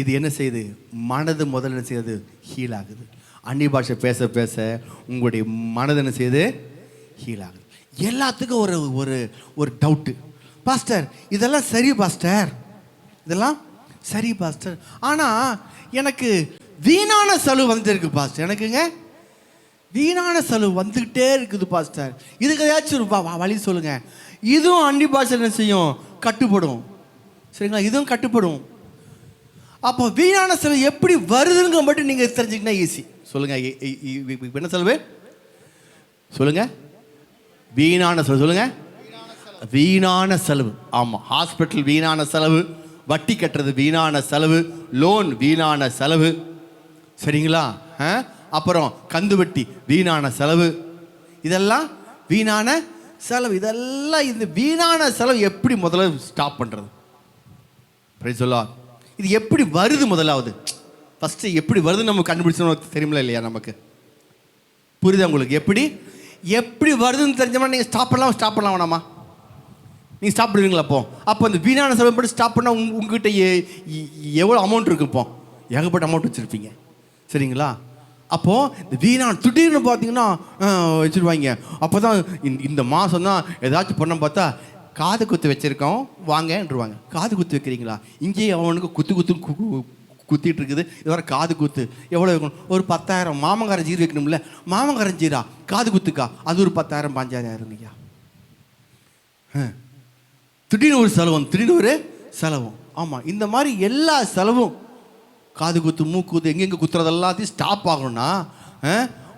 இது என்ன செய்யுது? மனது முதல்ல என்ன செய்யுது? ஹீல் ஆகுது. அந்நிய பாஷை பேச பேச உங்களுடைய மனது என்ன செய்யுது? ஹீல் ஆகுது. எல்லாத்துக்கும் ஒரு ஒரு ஒரு டவுட்டு, பாஸ்டர் இதெல்லாம் சரி பாஸ்டர், இதெல்லாம் சரி பாஸ்டர், ஆனால் எனக்கு வீணான செலவு வந்துட்டு இருக்கு பாஸ்டர், எனக்குங்க வீணான செலவு வந்துக்கிட்டே இருக்குது பாஸ்டர், இதுக்கு ஏதாச்சும் ஒரு வழி சொல்லுங்க. இதுவும் அந்நிய பாஷை என்ன செய்யும்? கட்டுப்படும். சரிங்களா? இதுவும் கட்டுப்படும். அப்போ வீணான செலவு எப்படி வருதுங்க மட்டும் நீங்கள் தெரிஞ்சுக்கினா ஈஸி. சொல்லுங்க, என்ன செலவு சொல்லுங்க? வீணான செலவு சொல்லுங்க. வீணான செலவு. ஆமாம், ஹாஸ்பிட்டல் வீணான செலவு, வட்டி கட்டுறது வீணான செலவு, லோன் வீணான செலவு. சரிங்களா? அப்புறம் கந்து வட்டி வீணான செலவு, இதெல்லாம் வீணான செலவு. இதெல்லாம் இந்த வீணான செலவு எப்படி முதல்ல ஸ்டாப் பண்ணுறது? Price the Lord. இது எப்படி வருது? முதலாவது ஃபஸ்ட்டு எப்படி வருதுன்னு நம்ம கண்டுபிடிச்சோம் தெரியுமில்ல இல்லையா? நமக்கு புரியுதா உங்களுக்கு? எப்படி வருதுன்னு தெரிஞ்சோம்னா நீங்கள் ஸ்டாப் பண்ணலாம் வேணாமா? நீங்கள் ஸ்டாப் பண்ணுவீங்களா? அப்போ அந்த வீணான செலவு மட்டும் ஸ்டாப் பண்ணால் உங்ககிட்ட எவ்வளோ அமௌண்ட் இருக்கு? ஏகப்பட்ட அமௌண்ட் வச்சுருப்பீங்க. சரிங்களா? அப்போது இந்த வீணான திடீர்னு பார்த்தீங்கன்னா வச்சுருவாங்க. அப்போ தான் இந்த மாதம் தான் ஏதாச்சும் பண்ண பார்த்தா காது குத்து வச்சுருக்கோம் வாங்கன்றுவாங்க. காது குத்து வைக்கிறீங்களா? இங்கேயே அவனுக்கு குத்திட்டு இருக்குது. இது வர காது குத்து எவ்வளோ வைக்கணும்? ஒரு 10,000. மாமங்காரன் ஜீரோ வைக்கணும்ல, மாமங்காரன் ஜீரா காது குத்துக்கா, அது ஒரு 10,000 15,000 திடீர்னு ஒரு செலவும், திடீர்னு ஒரு செலவும். ஆமாம், இந்த மாதிரி எல்லா செலவும், காது குத்து மூக்குத்து எங்கெங்கே குத்துறது எல்லாத்தையும் ஸ்டாப் ஆகணும்னா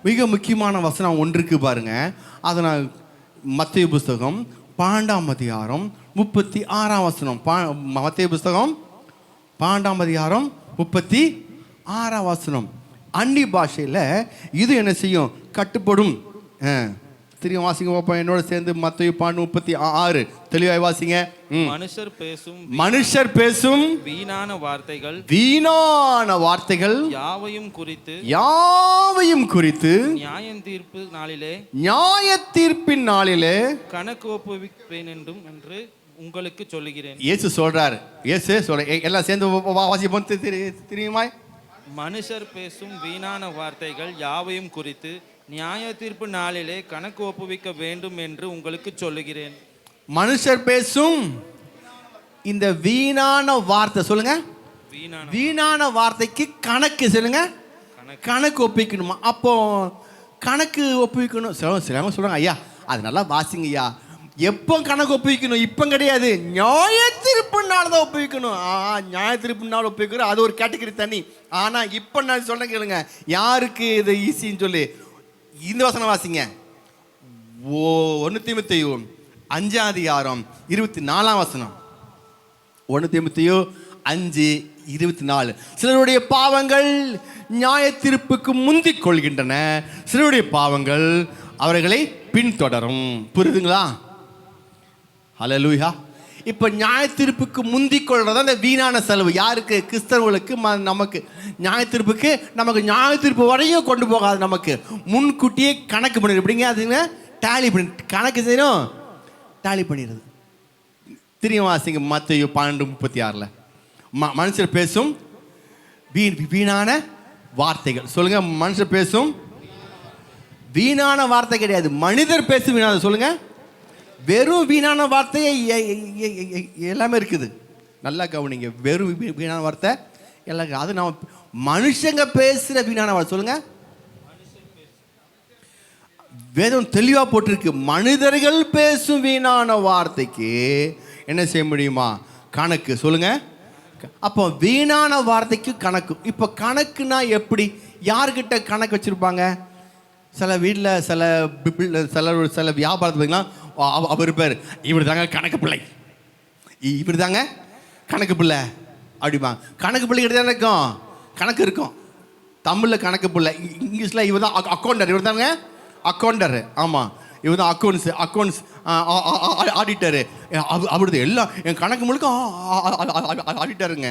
மிக முக்கியமான வசனம் ஒன்று இருக்குது பாருங்க. அதை நான் மத்தேயு புஸ்தகம் 12ஆம் அதிகாரம் 36ஆம் வசனம். மத்தேயு புஸ்தகம் 12ஆம் அதிகாரம் 36ஆம் வசனம். அந்நிய பாஷையில் இது என்ன செய்யும்? கட்டுப்படும். தெரியும், வாசிங்க பாப்பா என்னோட சேர்ந்து. மத்தேயு 12:36 தெளிவாய் வாசிங்க. மனுஷர் பேசும் வீணான வார்த்தைகள் யாவையும் குறித்து நியாய தீர்ப்பின் நாளிலே கணக்கு ஒப்புவிப்பேன் என்று உங்களுக்கு சொல்லுகிறேன். இயேசு சொல்றாரு. எல்லாம் சேர்ந்து வாசிப்போம். தெரியுமா? மனுஷர் பேசும் வீணான வார்த்தைகள் யாவையும் குறித்து நியாய தீர்ப்பு நாளிலே கணக்கு ஒப்புவிக்க வேண்டும் என்று உங்களுக்கு சொல்லுகிறேன். மனுஷர் பேசும் இந்த வீணான வார்த்தை சொல்லுங்க. வீணான வார்த்தைக்கு கணக்கு சொல்லுங்க. கணக்கு ஒப்புவிக்கணுமா? அப்போ கணக்கு ஒப்புவிக்கணும். சிலவங்க சொல்றாங்க, ஐயா அது நல்லா வாசிங்க ஐயா. எப்போ கணக்கு ஒப்புவிக்கணும்? இப்போ கிடையாது, நியாய தீர்ப்பு நாள் தான் ஒப்புவிக்கணும். நியாய தீர்ப்பு நாள் ஒப்புவிக்கணும், அது ஒரு கேட்டகரி தனி. ஆனால் இப்போ நான் சொல்றேன் கேளுங்க, யாருக்கு இது ஈஸின்னு சொல்லி இந்த வசனம் வாசிங்க. 1 தீமோத்தேயு 5ஆம் அதிகாரம் 24ஆம் வசனம். 1 தீமோத்தேயு 5:24. சிலருடைய பாவங்கள் நியாய தீர்ப்புக்கு முந்திக் கொள்கின்றன, சிலருடைய பாவங்கள் அவர்களை பின்தொடரும். புரியுதுங்களா? ஹல்லேலூயா. இப்போ நியாய தீர்ப்புக்கு முந்திக் கொள்றதா இந்த வீணான செலவு. யாருக்கு? கிறிஸ்தவர்களுக்கு. நமக்கு நியாய தீர்ப்புக்கு, நமக்கு நியாய தீர்ப்பு வரையும் கொண்டு போகாது. நமக்கு முன்கூட்டியே கணக்கு பண்ணிடு. எப்படிங்க? அதுங்க டேலி பண்ணி கணக்கு செய்யணும், டேலி பண்ணிடுறது. தெரியும், வாசிங்க மத்தேயு 12:36. மனுஷர் பேசும் வீணான வார்த்தைகள் சொல்லுங்க. மனுஷர் பேசும் வீணான வார்த்தை கிடையாது, மனிதர் பேசும் வீணான. சொல்லுங்க, வெறும் வீணான வார்த்தையே எல்லாமே இருக்குது. நல்லா கவனிங்க, வெறும் வீணான வார்த்தை எல்லாம். அது நம்ம மனுஷங்க பேசுகிற வீணான வார்த்தை. சொல்லுங்க, வேதம் தெளிவாக போட்டிருக்கு. மனிதர்கள் பேசும் வீணான வார்த்தைக்கு என்ன செய்ய முடியுமா? கணக்கு. சொல்லுங்க. அப்போ வீணான வார்த்தைக்கு கணக்கு. இப்போ கணக்குனா எப்படி? யார்கிட்ட கணக்கு வச்சுருப்பாங்க? சில வீட்டில் சில வியாபாரத்தில் பார்த்தீங்கன்னா அவர் பேர் இவர் தாங்க கணக்கு பிள்ளை, இவர் தாங்க கணக்கு பிள்ளை அப்படிமா. கணக்கு பிள்ளை கிட்ட தான் இருக்கும், கணக்கு இருக்கும். தமிழில் கணக்கு பிள்ளை, இங்கிலீஷில் இவர் தான் அக்கௌண்டர். இவர் தாங்க அக்கௌண்டர். ஆமாம், இவர் தான் அக்கௌண்ட்ஸ் ஆடிட்டரு. அவருது எல்லாம் என் கணக்கு முழுக்க ஆடிட்டருங்க.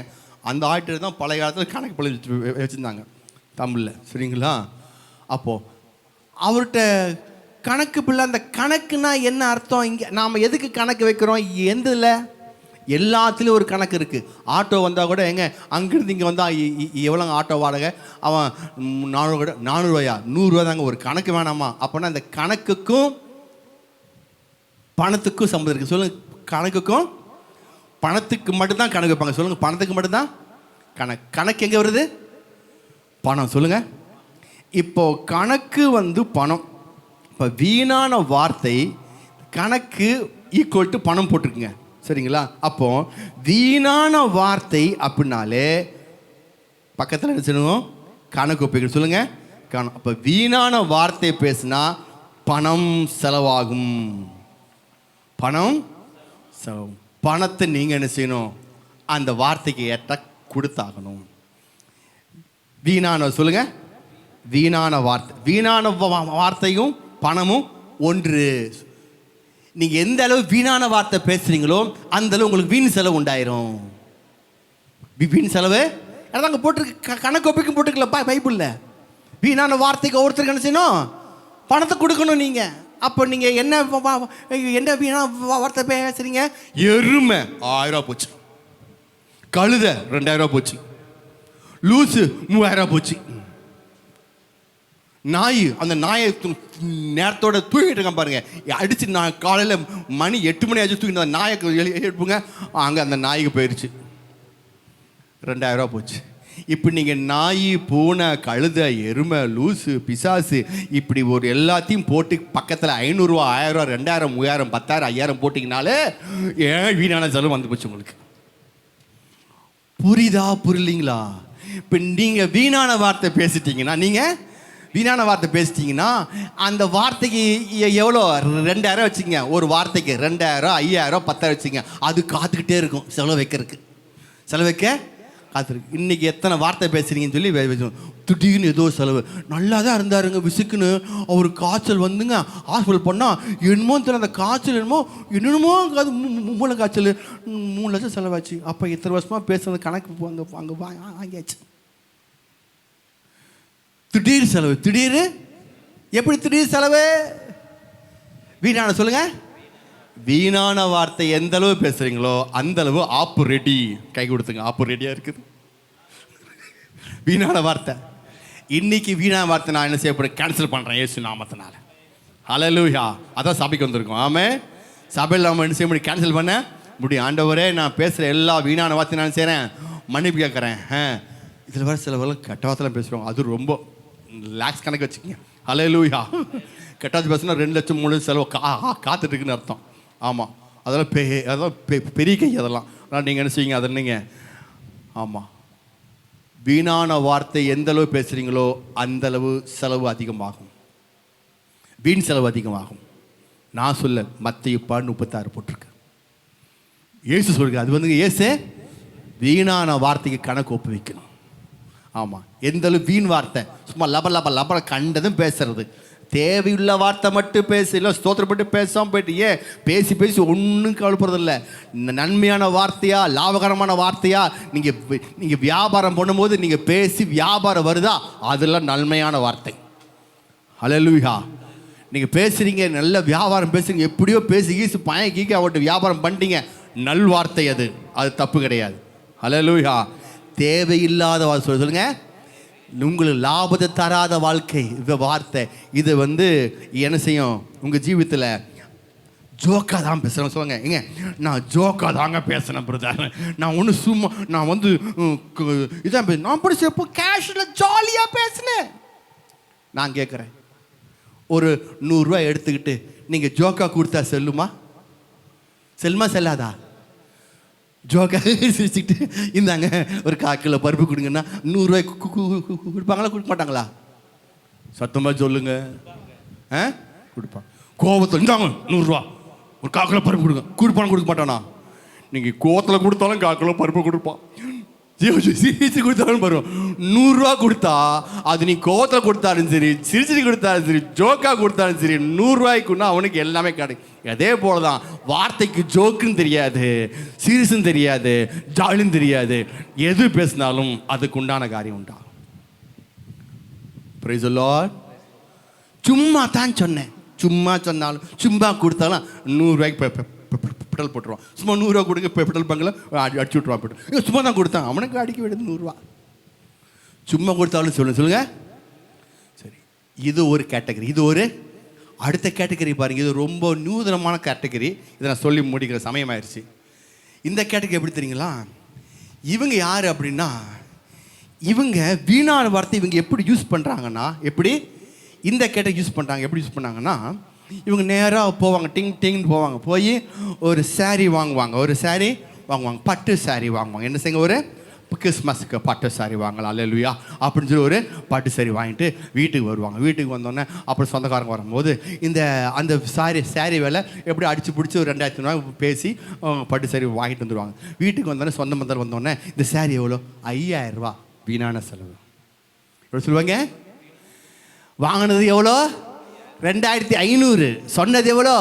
அந்த ஆடிட்டர் தான் பழைய காலத்தில் கணக்கு பிள்ளை வச்சுருந்தாங்க தமிழில். சரிங்களா? அப்போது அவர்கிட்ட கணக்கு பிள்ளை. அந்த கணக்குனா என்ன அர்த்தம்? இங்கே நாம் எதுக்கு கணக்கு வைக்கிறோம்? எந்தில் எல்லாத்துலேயும் ஒரு கணக்கு இருக்குது. ஆட்டோ வந்தால் கூட எங்க அங்கிருந்து இங்கே வந்தால் எவ்வளோங்க ஆட்டோ வாடகை, அவன் 400 ரூபாயா 100 ரூபா தாங்க, ஒரு கணக்கு வேணாமா? அப்போனா இந்த கணக்குக்கும் பணத்துக்கும் சம்மந்தம் இருக்குது. சொல்லுங்கள், கணக்குக்கும் பணத்துக்கு மட்டும்தான் கணக்கு வைப்பாங்க. சொல்லுங்கள், பணத்துக்கு மட்டும்தான் கணக்கு எங்கே வருது? பணம். சொல்லுங்கள், இப்போ கணக்கு பணம். இப்போ வீணான வார்த்தை கணக்கு ஈக்குவல் டு பணம் போட்டிருக்குங்க, சரிங்களா? அப்போ வீணான வார்த்தை அப்படின்னாலே பக்கத்தில் என்ன செய்யணும்? கணக்கு ஒப்பிக்கணும். சொல்லுங்கள், அப்போ வீணான வார்த்தை பேசுனா பணம் செலவாகும். பணம் செலவு. பணத்தை நீங்கள் என்ன செய்யணும்? அந்த வார்த்தைக்கு ஏற்ற கொடுத்தாகணும். வீணான சொல்லுங்க, வீணான வார்த்தை. வீணான வார்த்தையும் பணமும் ஒன்று. நீங்கள் எந்த அளவு வீணான வார்த்தை பேசுகிறீங்களோ அந்த அளவு உங்களுக்கு வீண் செலவு உண்டாயிரும். வீண் செலவு அங்கே போட்டிருக்கு, கணக்கு ஒப்பிக்கும் போட்டுக்கலப்பா பைபிளில். வீணான வார்த்தைக்கு ஒவ்வொருத்தருக்கு என்ன செய்யணும்? பணத்தை கொடுக்கணும். நீங்கள் அப்போ நீங்கள் என்ன வீணான வார்த்தை பேசுகிறீங்க? எருமை 1000 ரூபா போச்சு, கழுத 2000 ரூபா போச்சு, லூசு 3000 ரூபா போச்சு, நாய் அந்த நாயை நேரத்தோட தூக்கிட்டு இருக்கான் பாருங்க, அடிச்சு நான் காலையில் மணி 8 மணி ஆச்சு தூக்கிட்டு அந்த நாயை எழுப்புங்க, அங்கே அந்த நாய்க்கு போயிடுச்சு 2000 ரூபா போச்சு. இப்போ நீங்கள் நாய், பூனை, கழுத, எருமை, லூசு, பிசாசு இப்படி ஒரு எல்லாத்தையும் போட்டு பக்கத்தில் 500 ரூபா 1000 ரூபா 2000 3000 10,000 5000 போட்டிங்கனாலே ஏன் வீணான செலவு வந்து போச்சு உங்களுக்கு. புரியுதா புரியலீங்களா? இப்போ நீங்கள் வீணான வார்த்தை பேசிட்டீங்கன்னா, அந்த வார்த்தைக்கு எவ்வளோ? 2000 வச்சுக்கங்க. ஒரு வார்த்தைக்கு 2000 5000 10,000 வச்சுங்க. அது காத்துக்கிட்டே இருக்கும் செலவு வைக்க காத்துருக்கு. இன்றைக்கி எத்தனை வார்த்தை பேசுகிறீங்கன்னு சொல்லி திடீர்னு ஏதோ செலவு. நல்லா தான் இருந்தாருங்க, விசுக்குன்னு அவர் காய்ச்சல் ஹாஸ்பிட்டல் போனால் என்னமோ தெரியல, அந்த காய்ச்சல் என்னமோ அது மூளை காய்ச்சல் 3 லட்சம் செலவாச்சு. அப்போ இத்தனை வருஷமாக பேசுறது கணக்கு அங்கே வாங்கியாச்சு. திடீர் செலவு. எப்படி திடீர் செலவு? வீணான சொல்லுங்க. வீணான வார்த்தை எந்த அளவு பேசுறீங்களோ அந்த அளவு ஆப்பு ரெடி. கை கொடுத்துங்க, ஆப்பு ரெடியா இருக்குது. வீணான வார்த்தை. இன்னைக்கு வீணான வார்த்தை நான் என்ன செய்யப்படும்? கேன்சல் பண்றேன் இயேசு நாமத்தினால. ஹல்லேலூயா. அதான் சபைக்கு வந்திருக்கோம். ஆமென். சபையில் நம்ம என்ன செய்ய முடியும்? கேன்சல் பண்ண முடியும். ஆண்டவரே, நான் பேசுகிற எல்லா வீணான வார்த்தை நான் செய்கிறேன், மன்னிப்பு கேட்குறேன். இதில் வர சிலவெல்லாம் கெட்ட வார்த்தைலாம் பேசுகிறோம், அது ரொம்ப லேக்ஸ் கணக்கு வச்சுக்கோங்க. ஹல்லேலூயா. கெட்டாச்சு பேசுனா 2 லட்சம் 3 லட்சம் செலவு காத்துட்டுருக்குன்னு அர்த்தம். ஆமாம், அதெல்லாம் பெரிய கை. அதெல்லாம் ஆனால் நீங்கள் என்ன செய்வீங்க? அதை நீங்கள் ஆமாம், வீணான வார்த்தை எந்த அளவு பேசுகிறீங்களோ அந்த அளவு செலவு அதிகமாகும், வீண் செலவு அதிகமாகும். நான் சொல்ல மத்தேயு 36 போட்டிருக்கு. இயேசு சொல்லுங்க, அது இயேசு வீணான வார்த்தைக்கு கணக்கு ஒப்பு வைக்கணும். ஆமாம், எந்த அளவு வீண் வார்த்தை, சும்மா லப கண்டதும் பேசுறது, தேவையுள்ள வார்த்தை மட்டும் பேச, இல்லை ஸ்தோத்திரப்பட்டு பேசாமல் போயிட்டு ஏன் பேசி ஒன்றும் கவலைப்படுறதில்ல. நன்மையான வார்த்தையா, லாபகரமான வார்த்தையா, நீங்கள் வியாபாரம் பண்ணும்போது நீங்கள் பேசி வியாபாரம் வருதா, அதெல்லாம் நன்மையான வார்த்தை. ஹல்லேலூயா. நீங்கள் பேசுகிறீங்க, நல்ல வியாபாரம் பேசுகிறீங்க, எப்படியோ பேசி பையன் கீக்க அவர்கிட்ட வியாபாரம் பண்ணிட்டீங்க, நல் வார்த்தை அது தப்பு கிடையாது. ஹல்லேலூயா. தேவையில்லாத வார்த்தை சொல்லுங்க, உங்களுக்கு லாபத்தை தராத வாழ்க்கை வார்த்தை, இது என்ன செய்யும்? உங்கள் ஜீவிதத்தில் ஜோக்காக தான் பேசுகிறேன். சொல்லுங்க, ஏங்க நான் ஜோக்காக தாங்க பேசுகிறேன் பிரதர், நான் ஒன்றும் சும்மா நான் இதான் நான் படிச்சப்போ கேஷில் ஜாலியாக பேசினேன். நான் கேட்குறேன், ஒரு 100 ரூபா எடுத்துக்கிட்டு நீங்கள் ஜோக்கா கொடுத்தா செல்லுமா செல்லாதா? ஜோக்கா சிரிச்சுக்கிட்டு இந்தாங்க ஒரு 1/4 கிலோ பருப்பு கொடுங்கன்னா 100 ரூபாய்க்கு கொடுப்பாங்களா கொடுக்க மாட்டாங்களா? சத்தமாக சொல்லுங்க. கொடுப்பாங்க. கோபத்தில் இந்தாங்க 100 ரூபா ஒரு 1/4 கிலோ பருப்பு கொடுப்பானு கொடுக்க மாட்டானா? நீங்கள் கோவத்தில் கொடுத்தாலும் 1/4 கிலோ பருப்பு கொடுப்பான், சிரிச்சு கொடுத்தாலும் பருவம். 100 ரூபா கொடுத்தா அது நீ கோவத்தில் கொடுத்தாலும் சரி, சிரிச்சு கொடுத்தாலும் சரி, ஜோக்கா கொடுத்தாலும் சரி, 100 ரூபாய்க்குன்னா அவனுக்கு எல்லாமே கிடைக்கும். அதே போல தான் வார்த்தைக்கு ஜோக்குன்னு தெரியாது, சீரியஸும் தெரியாது, ஜாலியும் தெரியாது, எது பேசினாலும் அதுக்கு உண்டான காரியம் உண்டா. Price the Lord. சும்மா தான் சொன்னேன், சும்மா சொன்னாலும் சும்மா கொடுத்தாலும் 100 ரூபாய்க்கு பெட்ரோல் போட்டுருவான். சும்மா 100 ரூபா கொடுங்க, பெட்ரோல் பங்கில் அடிச்சு விட்ருவான் பெட்ரோல். சும்மா தான் கொடுத்தான், அவனுக்கு அடிக்க வேண்டியது 100 ரூபா. சும்மா கொடுத்தாலும் சொல்லுங்க. சரி, இது ஒரு கேட்டகரி. இது ஒரு அடுத்த கேட்டகரி பாருங்கள். இது ரொம்ப நூதனமான கேட்டகரி. இதை நான் சொல்லி முடிக்கிற சமயமாயிருச்சு. இந்த கேட்டகரி எப்படி தெரியுங்களா? இவங்க யார் அப்படின்னா, இவங்க வீணான வார்த்தை இவங்க எப்படி யூஸ் பண்ணுறாங்கன்னா, எப்படி இந்த கேட்டகரி யூஸ் பண்ணுறாங்க, எப்படி யூஸ் பண்ணாங்கன்னா, இவங்க நேராக போவாங்க, டிங்னு போவாங்க. போய் ஒரு saree வாங்குவாங்க, பட்டு saree வாங்குவாங்க. என்ன செய்யுங்க, ஒரு கிறிஸ்மஸுக்கு பட்டு saree வாங்கலாம், அல்லேலூயா அப்படின்னு சொல்லி ஒரு பட்டு saree வாங்கிட்டு வீட்டுக்கு வருவாங்க. வீட்டுக்கு வந்தோடனே அப்புறம் சொந்தக்காரங்க வரும்போது அந்த saree வேலை எப்படி அடித்து பிடிச்சி ஒரு 2500 ரூபாய் பேசி பட்டு saree வாங்கிட்டு வந்துடுவாங்க. வீட்டுக்கு வந்தோடனே சொந்த மந்தர் வந்தோடனே இந்த saree எவ்வளோ? 5000 ரூபா. வீணான செலவு. எப்படி சொல்லுவாங்க? வாங்கினது எவ்வளோ? 2500. சொன்னது எவ்வளோ?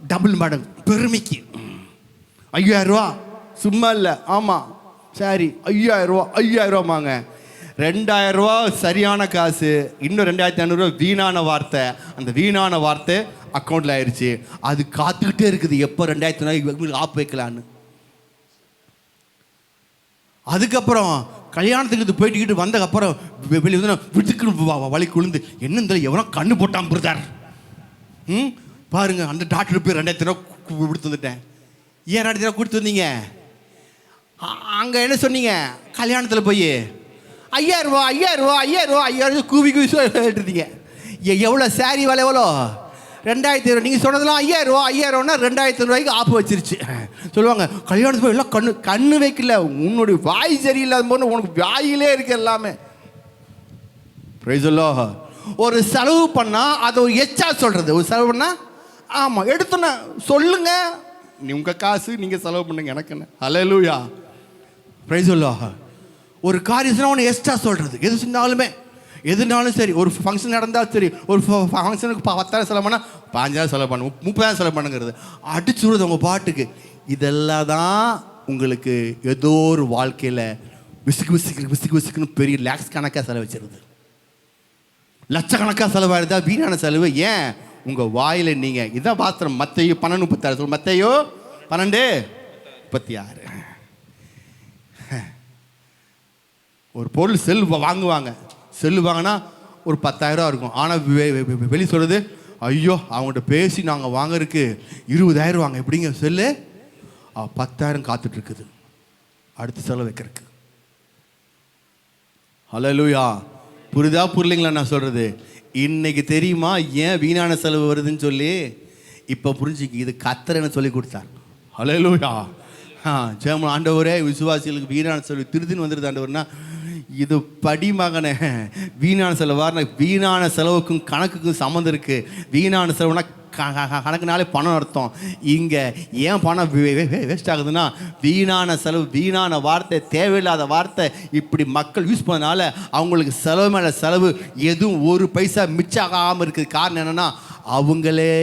டபுள் மடங்கு பெருமைக்கு. 5000 ரூபா சும்மா இல்லை. ஆமாம், சரி 5000 ரூபா, 5000 ரூபாமாங்க. 2000 ரூபா சரியான காசு, இன்னும் 2500 ரூபா வீணான வார்த்தை. அந்த வீணான வார்த்தை அக்கௌண்ட்டில் ஆயிடுச்சு. அது காத்துக்கிட்டே இருக்குது, எப்போ 2500 ஆப் வைக்கலான்னு. அதுக்கப்புறம் கல்யாணத்துக்கு போயிட்டு வந்ததுக்கப்புறம் வெளியே வந்து விட்டுக்கு வலி குழுந்து என்ன எவனோ கண்ணு போட்டான் பிரதர். பாருங்க, அந்த டாக்டர் போய் 2000 ரூபா கொடுத்து வந்துட்டேன். ஏன் 2000 ரூபா கொடுத்து வந்தீங்க? அங்கே என்ன சொன்னீங்க? கல்யாணத்தில் போய் 5000 ரூபா 5000 ரூபா 5000 ரூபா 5000 கூவி எடுத்தீங்க. எவ்வளோ saree விலை எவ்வளோ? 2500. நீங்கள் சொன்னதெல்லாம் 5000 ரூபா 5000 ரூபான்னா 2500 ரூபாய்க்கு ஆப்பு வச்சிருச்சு. சொல்லுவாங்க கல்யாணத்துக்கு போய் எல்லாம் கண்ணு வைக்கல, உன்னுடைய வாய் சரியில்லாத போது உனக்கு வாயிலே இருக்கு எல்லாமே. Price the lord. ஒரு செலவு பண்ணால் அதை ஒரு எச்சா சொல்கிறது. ஒரு செலவு பண்ணால் ஆமாம் எடுத்தோன்னே சொல்லுங்க, உங்கள் காசு நீங்கள் செலவு பண்ணுங்க, எனக்கு என்ன. ஹல்லேலூயா. Praise the lord. ஒரு காரியம் சொன்னால் ஒன்று எக்ஸ்ட்ரா சொல்கிறது. எது செஞ்சாலுமே, எதுனாலும் சரி, ஒரு ஃபங்க்ஷன் நடந்தாலும் சரி, ஒரு ஃபங்க்ஷனுக்கு 10,000 செலவு பண்ணால் 5,000 செலவு பண்ணுங்க, 30,000 செலவு பண்ணுங்கிறது அடிச்சு விடுறது உங்கள் பாட்டுக்கு. இதெல்லாம் தான் உங்களுக்கு ஏதோ ஒரு வாழ்க்கையில் விசுக்குன்னு பெரிய லேக்ஸ் கணக்காக செலவு வச்சிருது, லட்சக்கணக்காக செலவாயிருந்தா வீணான செலவு. ஏன்? உங்கள் வாயில் நீங்கள் இதான் பாத்திரம். மத்தேயு 12:36. மத்தேயு 12:36. ஒரு பொருள் செல் வாங்குவாங்க. செல்லு வாங்கினா ஒரு 10,000 ரூபா இருக்கும். ஆனால் வெளியே சொல்கிறது, ஐயோ அவங்கள்ட்ட பேசி நாங்கள் வாங்கறதுக்கு 20,000 வாங்க. எப்படிங்க செல்லு? 10,000 காத்துட்ருக்குது அடுத்த செலவு வைக்கிறதுக்கு. ஹல்லேலூயா. புரிதா புரியலைங்களா நான் சொல்கிறது? இன்னைக்கு தெரியுமா ஏன் வீணான செலவு வருதுன்னு சொல்லி? இப்போ புரிஞ்சுக்கு, இது கர்த்தர்னு சொல்லி கொடுத்தார். ஹல்லேலூயா. ஜெபம், ஆண்டவரே விசுவாசிகளுக்கு வீணான செலவு திருதின்னு வந்துடுது ஆண்டவர்னா, இது படிமகனே. வீணான செலவாக, வீணான செலவுக்கும் கணக்குக்கும் சம்மந்தம் இருக்குது. வீணான செலவுனா கணக்குனாலே பணம் அர்த்தம். இங்கே ஏன் பணம் வேஸ்ட் ஆகுதுன்னா, வீணான செலவு, வீணான வார்த்தை, தேவையில்லாத வார்த்தை இப்படி மக்கள் யூஸ் பண்ணனால அவங்களுக்கு செலவு மேலே செலவு, எதுவும் ஒரு பைசா மிச்சம் ஆகாமல் இருக்குது. காரணம் என்னென்னா, அவங்களே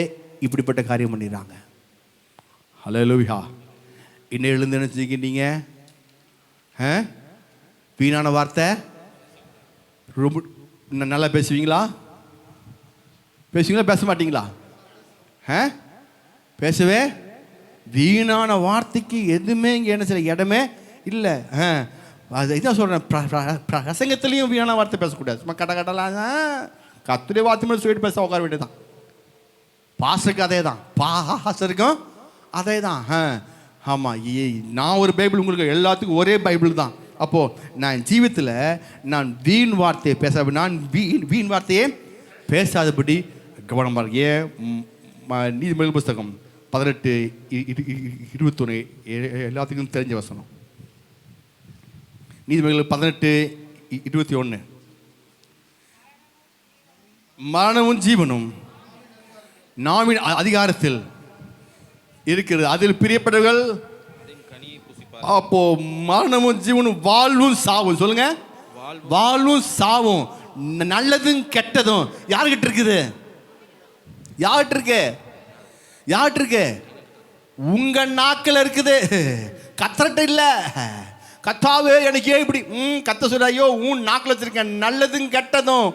இப்படிப்பட்ட காரியம் பண்ணிடுறாங்க. ஹல்லேலூயா. இன்னும் எழுந்து நினச்சிக்கிட்டீங்க வீணான வார்த்தை ரொம்ப நல்லா பேசுவீங்களா? பேசுவீங்களா? பேச மாட்டீங்களா? பேசவே. வீணான வார்த்தைக்கு எதுவுமே இங்கே என்ன செய்ய இடமே இல்லை. அது இதான் சொல்கிறேன், பிரசங்கத்துலேயும் வீணான வார்த்தை பேசக்கூடாது. சும்மா கட்டலாம் கத்துடைய வார்த்தை மேலே சொல்லிட்டு பேச உட்கார வேண்டியது தான். பாஸ்டருக்கு அதே தான், பாஸ்டருக்கும் அதே தான். ஆமாம், நான் ஒரு பைபிள், உங்களுக்கு எல்லாத்துக்கும் ஒரே பைபிள் தான். அப்போது நான் ஜீவித்தில் நான் வீண் வார்த்தையை நான் வீண் வார்த்தையே பேசாதபடி கவனமாக. ஏன்? நீதிமொழிகள் புஸ்தகம் 18:21 எல்லாத்துக்கும் தெரிஞ்ச வசனம். நீதிமொழிகள் 18:21. மரணமும் ஜீவனும் நாவின் அதிகாரத்தில் இருக்கிறது, அதில் பிரியப்பட்டவர்கள். அப்போ மரணமும் ஜீவனும், வாழ்வும் சாவும். சொல்லுங்க, வாழ்வும் சாவும், நல்லதும் கெட்டதும் யார்கிட்ட இருக்குது? யார்கிட்ட இருக்கு? யார்கிட்ட இருக்கு? உங்க நாக்கில் இருக்குது. கத்தர்கிட்ட இல்லை, கத்தாவே எனக்கு ஏன் இப்படி கத்த சொல்ற, ஐயோ உன் நாக்கில் வச்சிருக்கேன் நல்லதும் கெட்டதும்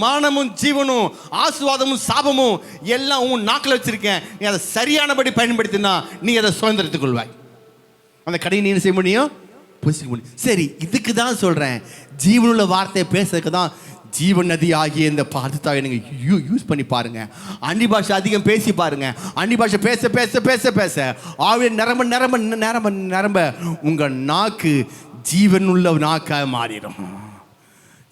மானமும் ஜீவனும் ஆசீர்வாதமும் சாபமும் எல்லாம் உன் நாக்கில் வச்சிருக்கேன். நீ அதை சரியானபடி பயன்படுத்தினா நீ அதை சுதந்திரத்துக் கொள்வாய். அந்த கடையை நீ செய்ய முடியும், புசிக்க முடியும். சரி, இதுக்கு தான் சொல்றேன், ஜீவனுள்ள வார்த்தையை பேசுறதுக்கு தான் ஜீவன் நதி ஆகிய இந்த வார்த்தை நீங்கள் யூஸ் பண்ணி பாருங்க. அந்நிய பாஷை அதிகம் பேசி பாருங்க. அந்நிய பாஷை பேச பேச பேச பேச ஆவிய நிரம்ப நிரம்ப நிரம்ப நிரம்ப உங்க நாக்கு ஜீவனுள்ள நாக்காய் மாறிடும்.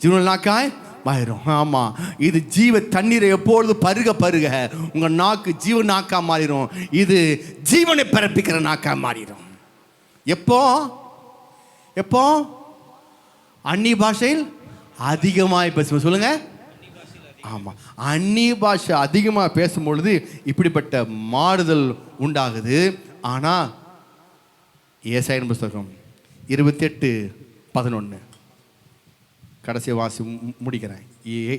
ஜீவனுள்ள நாக்காய் மாறிடும். ஆமா, இது ஜீவ தண்ணீரை எப்பொழுது பருக பருக உங்க நாக்கு ஜீவ நாக்கா மாறிடும். இது ஜீவனை பிறப்பிக்கிற நாக்கா மாறிடும். எப்போ எப்போ அந்நிய பாஷையில் அதிகமாக பேசுவோம். சொல்லுங்க. ஆமாம், அந்நிய பாஷை அதிகமாக பேசும்பொழுது இப்படிப்பட்ட மாறுதல் உண்டாகுது. ஆனால் ஏசாயின் புஸ்தகம் 28:11 கடைசி வாசி முடிக்கிறேன்.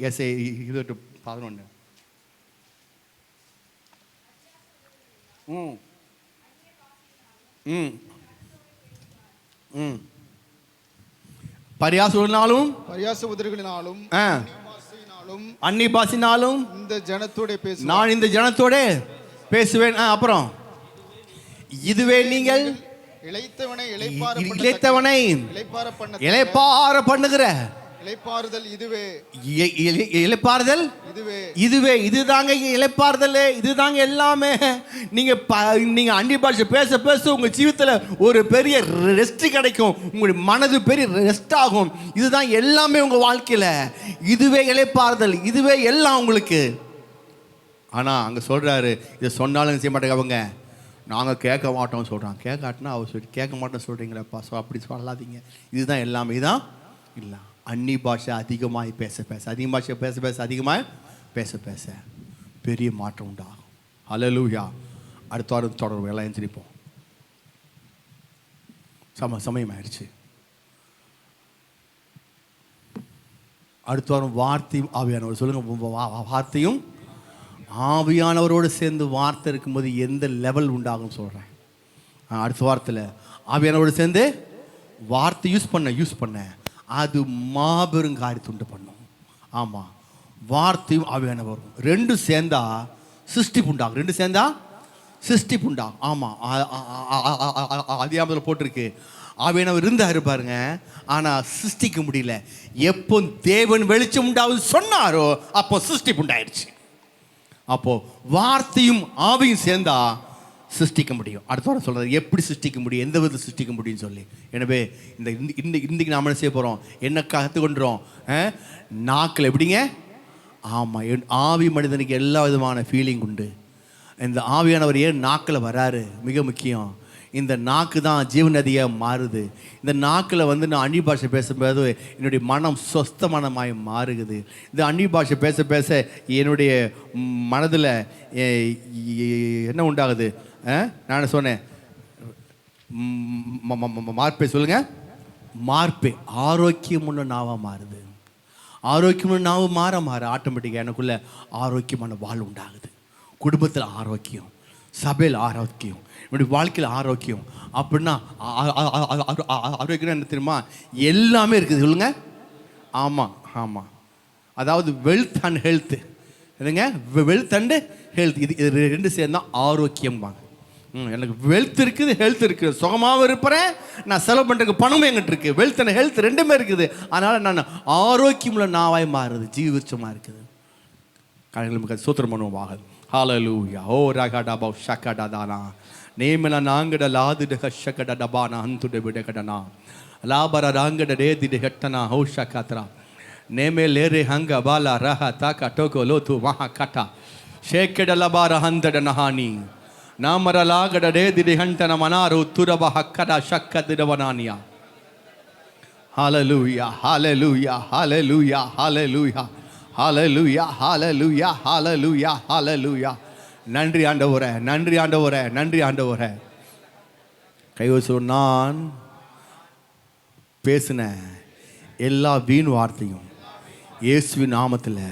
ஏசாயா 28:11. ம் ம் ம் பரியாசனாலும் பரியாச உதடுகளினாலும் அந்நிய பாஷையினாலும் இந்த ஜனத்தோட பேசுவேன். நான் இந்த ஜனத்தோட பேசுவேன். அப்புறம் இதுவே நீங்கள் இளைத்தவனை இளைப்பாற பண்ணுகிற இளைப்பாறுதல் இதுவே. இளைப்பாறுதல் இதுவே. இதுதாங்க இளைப்பாறுதல், இதுதாங்க எல்லாமே. நீங்க அந்நிய பாஷை பேச பேச உங்க ஜீவிதத்துல ஒரு பெரிய ரெஸ்ட் கிடைக்கும். உங்களுடைய மனது பெரிய ரெஸ்ட் ஆகும். இதுதான் எல்லாமே உங்க வாழ்க்கையில. இதுவே இளைப்பாறுதல், இதுவே எல்லாம் உங்களுக்கு. ஆனா அங்க சொல்றாரு, இதை சொன்னாலும் செய்ய மாட்டாங்க அவங்க. நாங்கள் கேட்க மாட்டோம் சொல்கிறாங்க. கேட்காட்டினா அவர் சொல்லி கேட்க மாட்டோம் சொல்கிறீங்களப்பா, அப்படி சொல்லாதீங்க. இதுதான் எல்லாமே தான் இல்லை. அந்நிய பாஷை அதிகமாக பேச பேச, அந்நிய பாஷை பேச பேச அதிகமாக பேச பேச பெரிய மாற்றம் உண்டாகும். ஹல்லேலூயா. அடுத்த வாரம் தொடரும். எல்லாம் எந்திரிப்போம். சமயம் ஆயிடுச்சு. அடுத்த வாரம் வார்த்தையும் ஆவியானவர். சொல்லுங்க, வார்த்தையும் ஆவியானவரோடு சேர்ந்து வார்த்தை இருக்கும்போது எந்த லெவல் உண்டாகும் சொல்கிறேன். அடுத்த வாரத்தில் ஆவியானவரோடு சேர்ந்து வார்த்தை யூஸ் பண்ண அது மாபெரும் காரியத்தை உண்டு பண்ணும். ஆமாம், வார்த்தையும் ஆவியானவரும் ரெண்டும் சேர்ந்தா சிருஷ்டிப்பு உண்டாகும். ரெண்டு சேர்ந்தா சிருஷ்டிப்பு உண்டாகும். ஆமாம், அதிகாரத்தில் போட்டிருக்கு. ஆவியானவர் இருந்தார் பாருங்க, ஆனால் சிருஷ்டிக்க முடியல. எப்போ தேவன் வெளிச்சம் உண்டாவது சொன்னாரோ அப்போ சிருஷ்டிப்பு உண்டாயிருச்சு. அப்போ வார்த்தையும் ஆவியும் சேர்ந்தா சிருஷ்டிக்க முடியும். அடுத்த வாரம் சொல்றது எப்படி சிருஷ்டிக்க முடியும், எந்த விதத்தில் சிருஷ்டிக்க முடியும்னு சொல்லி. எனவே இன்னைக்கு நாம என்ன செய்ய போறோம், என்ன கற்றுக்கொண்டுறோம். நாக்கில் எப்படிங்க? ஆமாம், ஆவி மனிதனுக்கு எல்லா விதமான ஃபீலிங் உண்டு. இந்த ஆவியானவர் ஏன் நாக்கில் வராரு மிக முக்கியம். இந்த நாக்கு தான் ஜீவநதியாக மாறுது. இந்த நாக்கில் நான் அந்நிய பாஷை பேசும்போது என்னுடைய மனம் சொஸ்த மனமாய் மாறுகுது. இந்த அந்நிய பாஷை பேச பேச என்னுடைய மனதில் என்ன உண்டாகுது? நான் சொன்னேன் மார்பே. சொல்லுங்க, மார்பே ஆரோக்கியமுள்ள நாவாக மாறுது. ஆரோக்கியமுள்ள நாவு மாற ஆட்டோமேட்டிக்காக எனக்குள்ள ஆரோக்கியமான வாழ் உண்டாகுது. குடும்பத்தில் ஆரோக்கியம், சபையில் ஆரோக்கியம், என்னுடைய வாழ்க்கையில் ஆரோக்கியம். அப்படின்னா ஆரோக்கியம் என்ன தெரியுமா? எல்லாமே இருக்குது. சொல்லுங்க. ஆமாம் ஆமாம், அதாவது வெல்த் அண்ட் ஹெல்த்து. என்னங்க? வெல்த் அண்டு ஹெல்த், இது ரெண்டு சேர்ந்தா ஆரோக்கியம் வாங்க. எனக்கு வெல்த் இருக்குது, ஹெல்த் இருக்குது. சுகமாகவும் இருப்பேன், நான் செலவு பண்ணுறதுக்கு பணமும் எங்கிட்ட இருக்குது. வெல்த் அண்ட் ஹெல்த் ரெண்டுமே இருக்குது. அதனால் நான் ஆரோக்கியமுள்ள நாவாய் மாறுது, ஜீவிச்சமாக இருக்குது. காலையில் சூத்திரம் பண்ணுவோம். ஹல்லேலூயா. ஓ ரகடா பௌ ஷகடா தானா நேமல நாங்கட லாதுட ஹஷகட டபானா ஹந்துட விடகடனா லாபர ராங்கட ரேதிட ஹட்டனா ஹௌ ஷகத்ரா நேமே லேரே ஹங்க பாலா ரஹ தாக்க டோகோ லோது மஹா கட்டா ஷேக்கட லபார ஹந்தட நஹானி நாமர லாகட ரேதிட ஹண்டன மனாரு துரப ஹக்கட ஷக்கதிடவனானியா. ஹல்லேலூயா ஹல்லேலூயா ஹல்லேலூயா ஹல்லேலூயா ஹல்லேலூயா ஹல்லேலூயா ஹல்லேலூயா ஹல்லேலூயா. நன்றி ஆண்டவரே, நன்றி ஆண்டவரே, நன்றி ஆண்டவரே. கைவசு நான் பேசின எல்லா வீண் வார்த்தையும் இயேசுவின் நாமத்தில்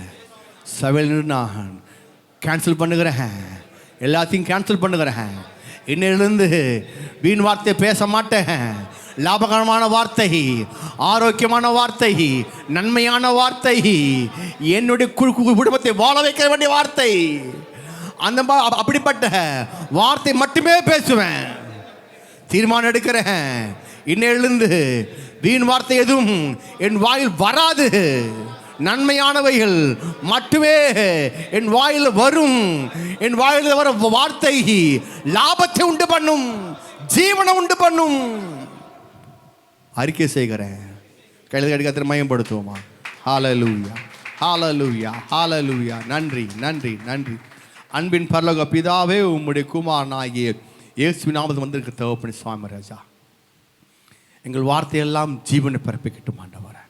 சபையில் நான் கேன்சல் பண்ணுகிறேன். எல்லாத்தையும் கேன்சல் பண்ணுகிறேன். இன்னிலிருந்து வீண் வார்த்தையை பேச மாட்டேன். லாபகரமான வார்த்தை, ஆரோக்கியமான வார்த்தை, நன்மையான வார்த்தை, என்னுடைய குடும்பத்தை வாழ வைக்க வேண்டிய வார்த்தை, அப்படிப்பட்ட வார்த்தை மட்டுமே பேசுவேன். தீர்மானம் எடுக்கிறேன், இன்னிலிருந்து வீண் வார்த்தை எதுவும் என் வாயில் வராது. நன்மையானவைகள் மட்டுமே என் வாயில் வரும். என் வாயில் வர வார்த்தை லாபத்தை உண்டு பண்ணும், ஜீவனை உண்டு பண்ணும். அறிக்கை செய்கிறேன். கையில் கடிகத்திர மயம்படுத்துவோமா? ஹalleluya, ஹalleluya, ஹalleluya. நன்றி, நன்றி, நன்றி. அன்பின் பரலோக பிதாவே, உம்முடைய குமாரனாகிய இயேசுவின் நாமத்தில் வந்திருக்க தகப்பனே சுவாமி ராஜா, எங்கள் வார்த்தையெல்லாம் ஜீவனை பிறப்பிக்கட்டும் ஆண்டவரே.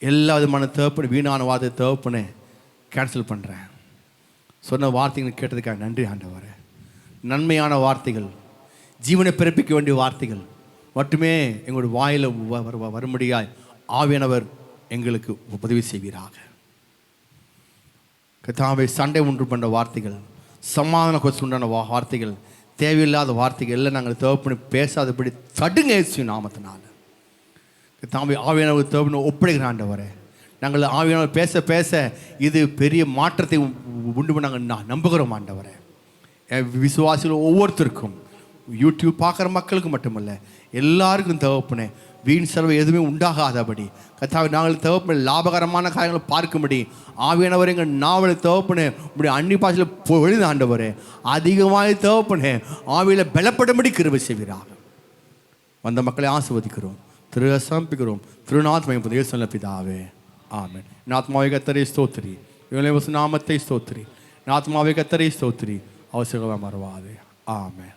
எல்லா விதமான தகப்பனை, வீணான வார்த்தை தகப்பனை கேன்சல் பண்ணுறேன். சொன்ன வார்த்தைகள் கேட்டதுக்காக நன்றி ஆண்டவரே. நன்மையான வார்த்தைகள், ஜீவனை பிறப்பிக்க வேண்டிய வார்த்தைகள் மட்டுமே எங்களுடைய வாயில் வரும்படியாய் ஆவியானவர் எங்களுக்கு உதவி செய்வீராக. கர்த்தாவே, சண்டை உண்டு பண்ண வார்த்தைகள், சமாதான கொசு உண்டான வார்த்தைகள், தேவையில்லாத வார்த்தைகள் எல்லாம் நாங்கள் தேவைப்படி பேசாதபடி தடுங்க இயேசுவின் நாமத்தினால. கர்த்தாவே, ஆவியானவர் தேவைன்னு ஒப்படைக்கிறாண்டவரே. நாங்கள் ஆவியானவர் பேச பேச இது பெரிய மாற்றத்தை உண்டு பண்ண நாங்கள் நம்புகிறோம் ஆண்டவரே. விசுவாசிகள் ஒவ்வொருத்தருக்கும், யூடியூப் பார்க்குற மக்களுக்கு மட்டுமல்ல, எல்லாருக்கும் தேவைப்பனே வீண் செலவு எதுவுமே உண்டாகாதபடி கர்த்தாவே நாங்கள் தேவைப்பட லாபகரமான காரியங்களை பார்க்கும்படி ஆவியானவர் எங்கள் நாவலை தேவைப்பனே இப்படி அன்னி பாஷையில் எழுத ஆண்டவரே. அதிகமாக தேவைப்பனே ஆவியில் பலப்படும்படி கிருபை செய்வீராக. வந்த மக்களை ஆசீர்வதிக்கிறோம், சமர்ப்பிக்கிறோம். திருநாத்மயம் சொல்ல பிதாவே, ஆமென். நாத்மாவை கத்தரை ஸ்தோத்திரி, இவளை நாமத்தை ஸ்தோத்திரி. நாத்மாவை கத்தரை ஸ்தோத்திரி, அவசரமாக மறவாதே. ஆமென்.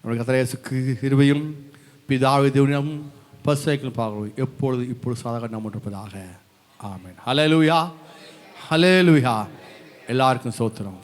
நம்முடைய கத்தரைக்கு கிருபையும் பிதாவை தேவனும் பரிசுத்தம் பார்க்கிறோம் எப்பொழுது இப்பொழுது சாதகம் நாம் இருப்பதாக. ஆமென். ஹல்லேலூயா, ஹல்லேலூயா. எல்லாருக்கும் ஸ்தோத்திரம்.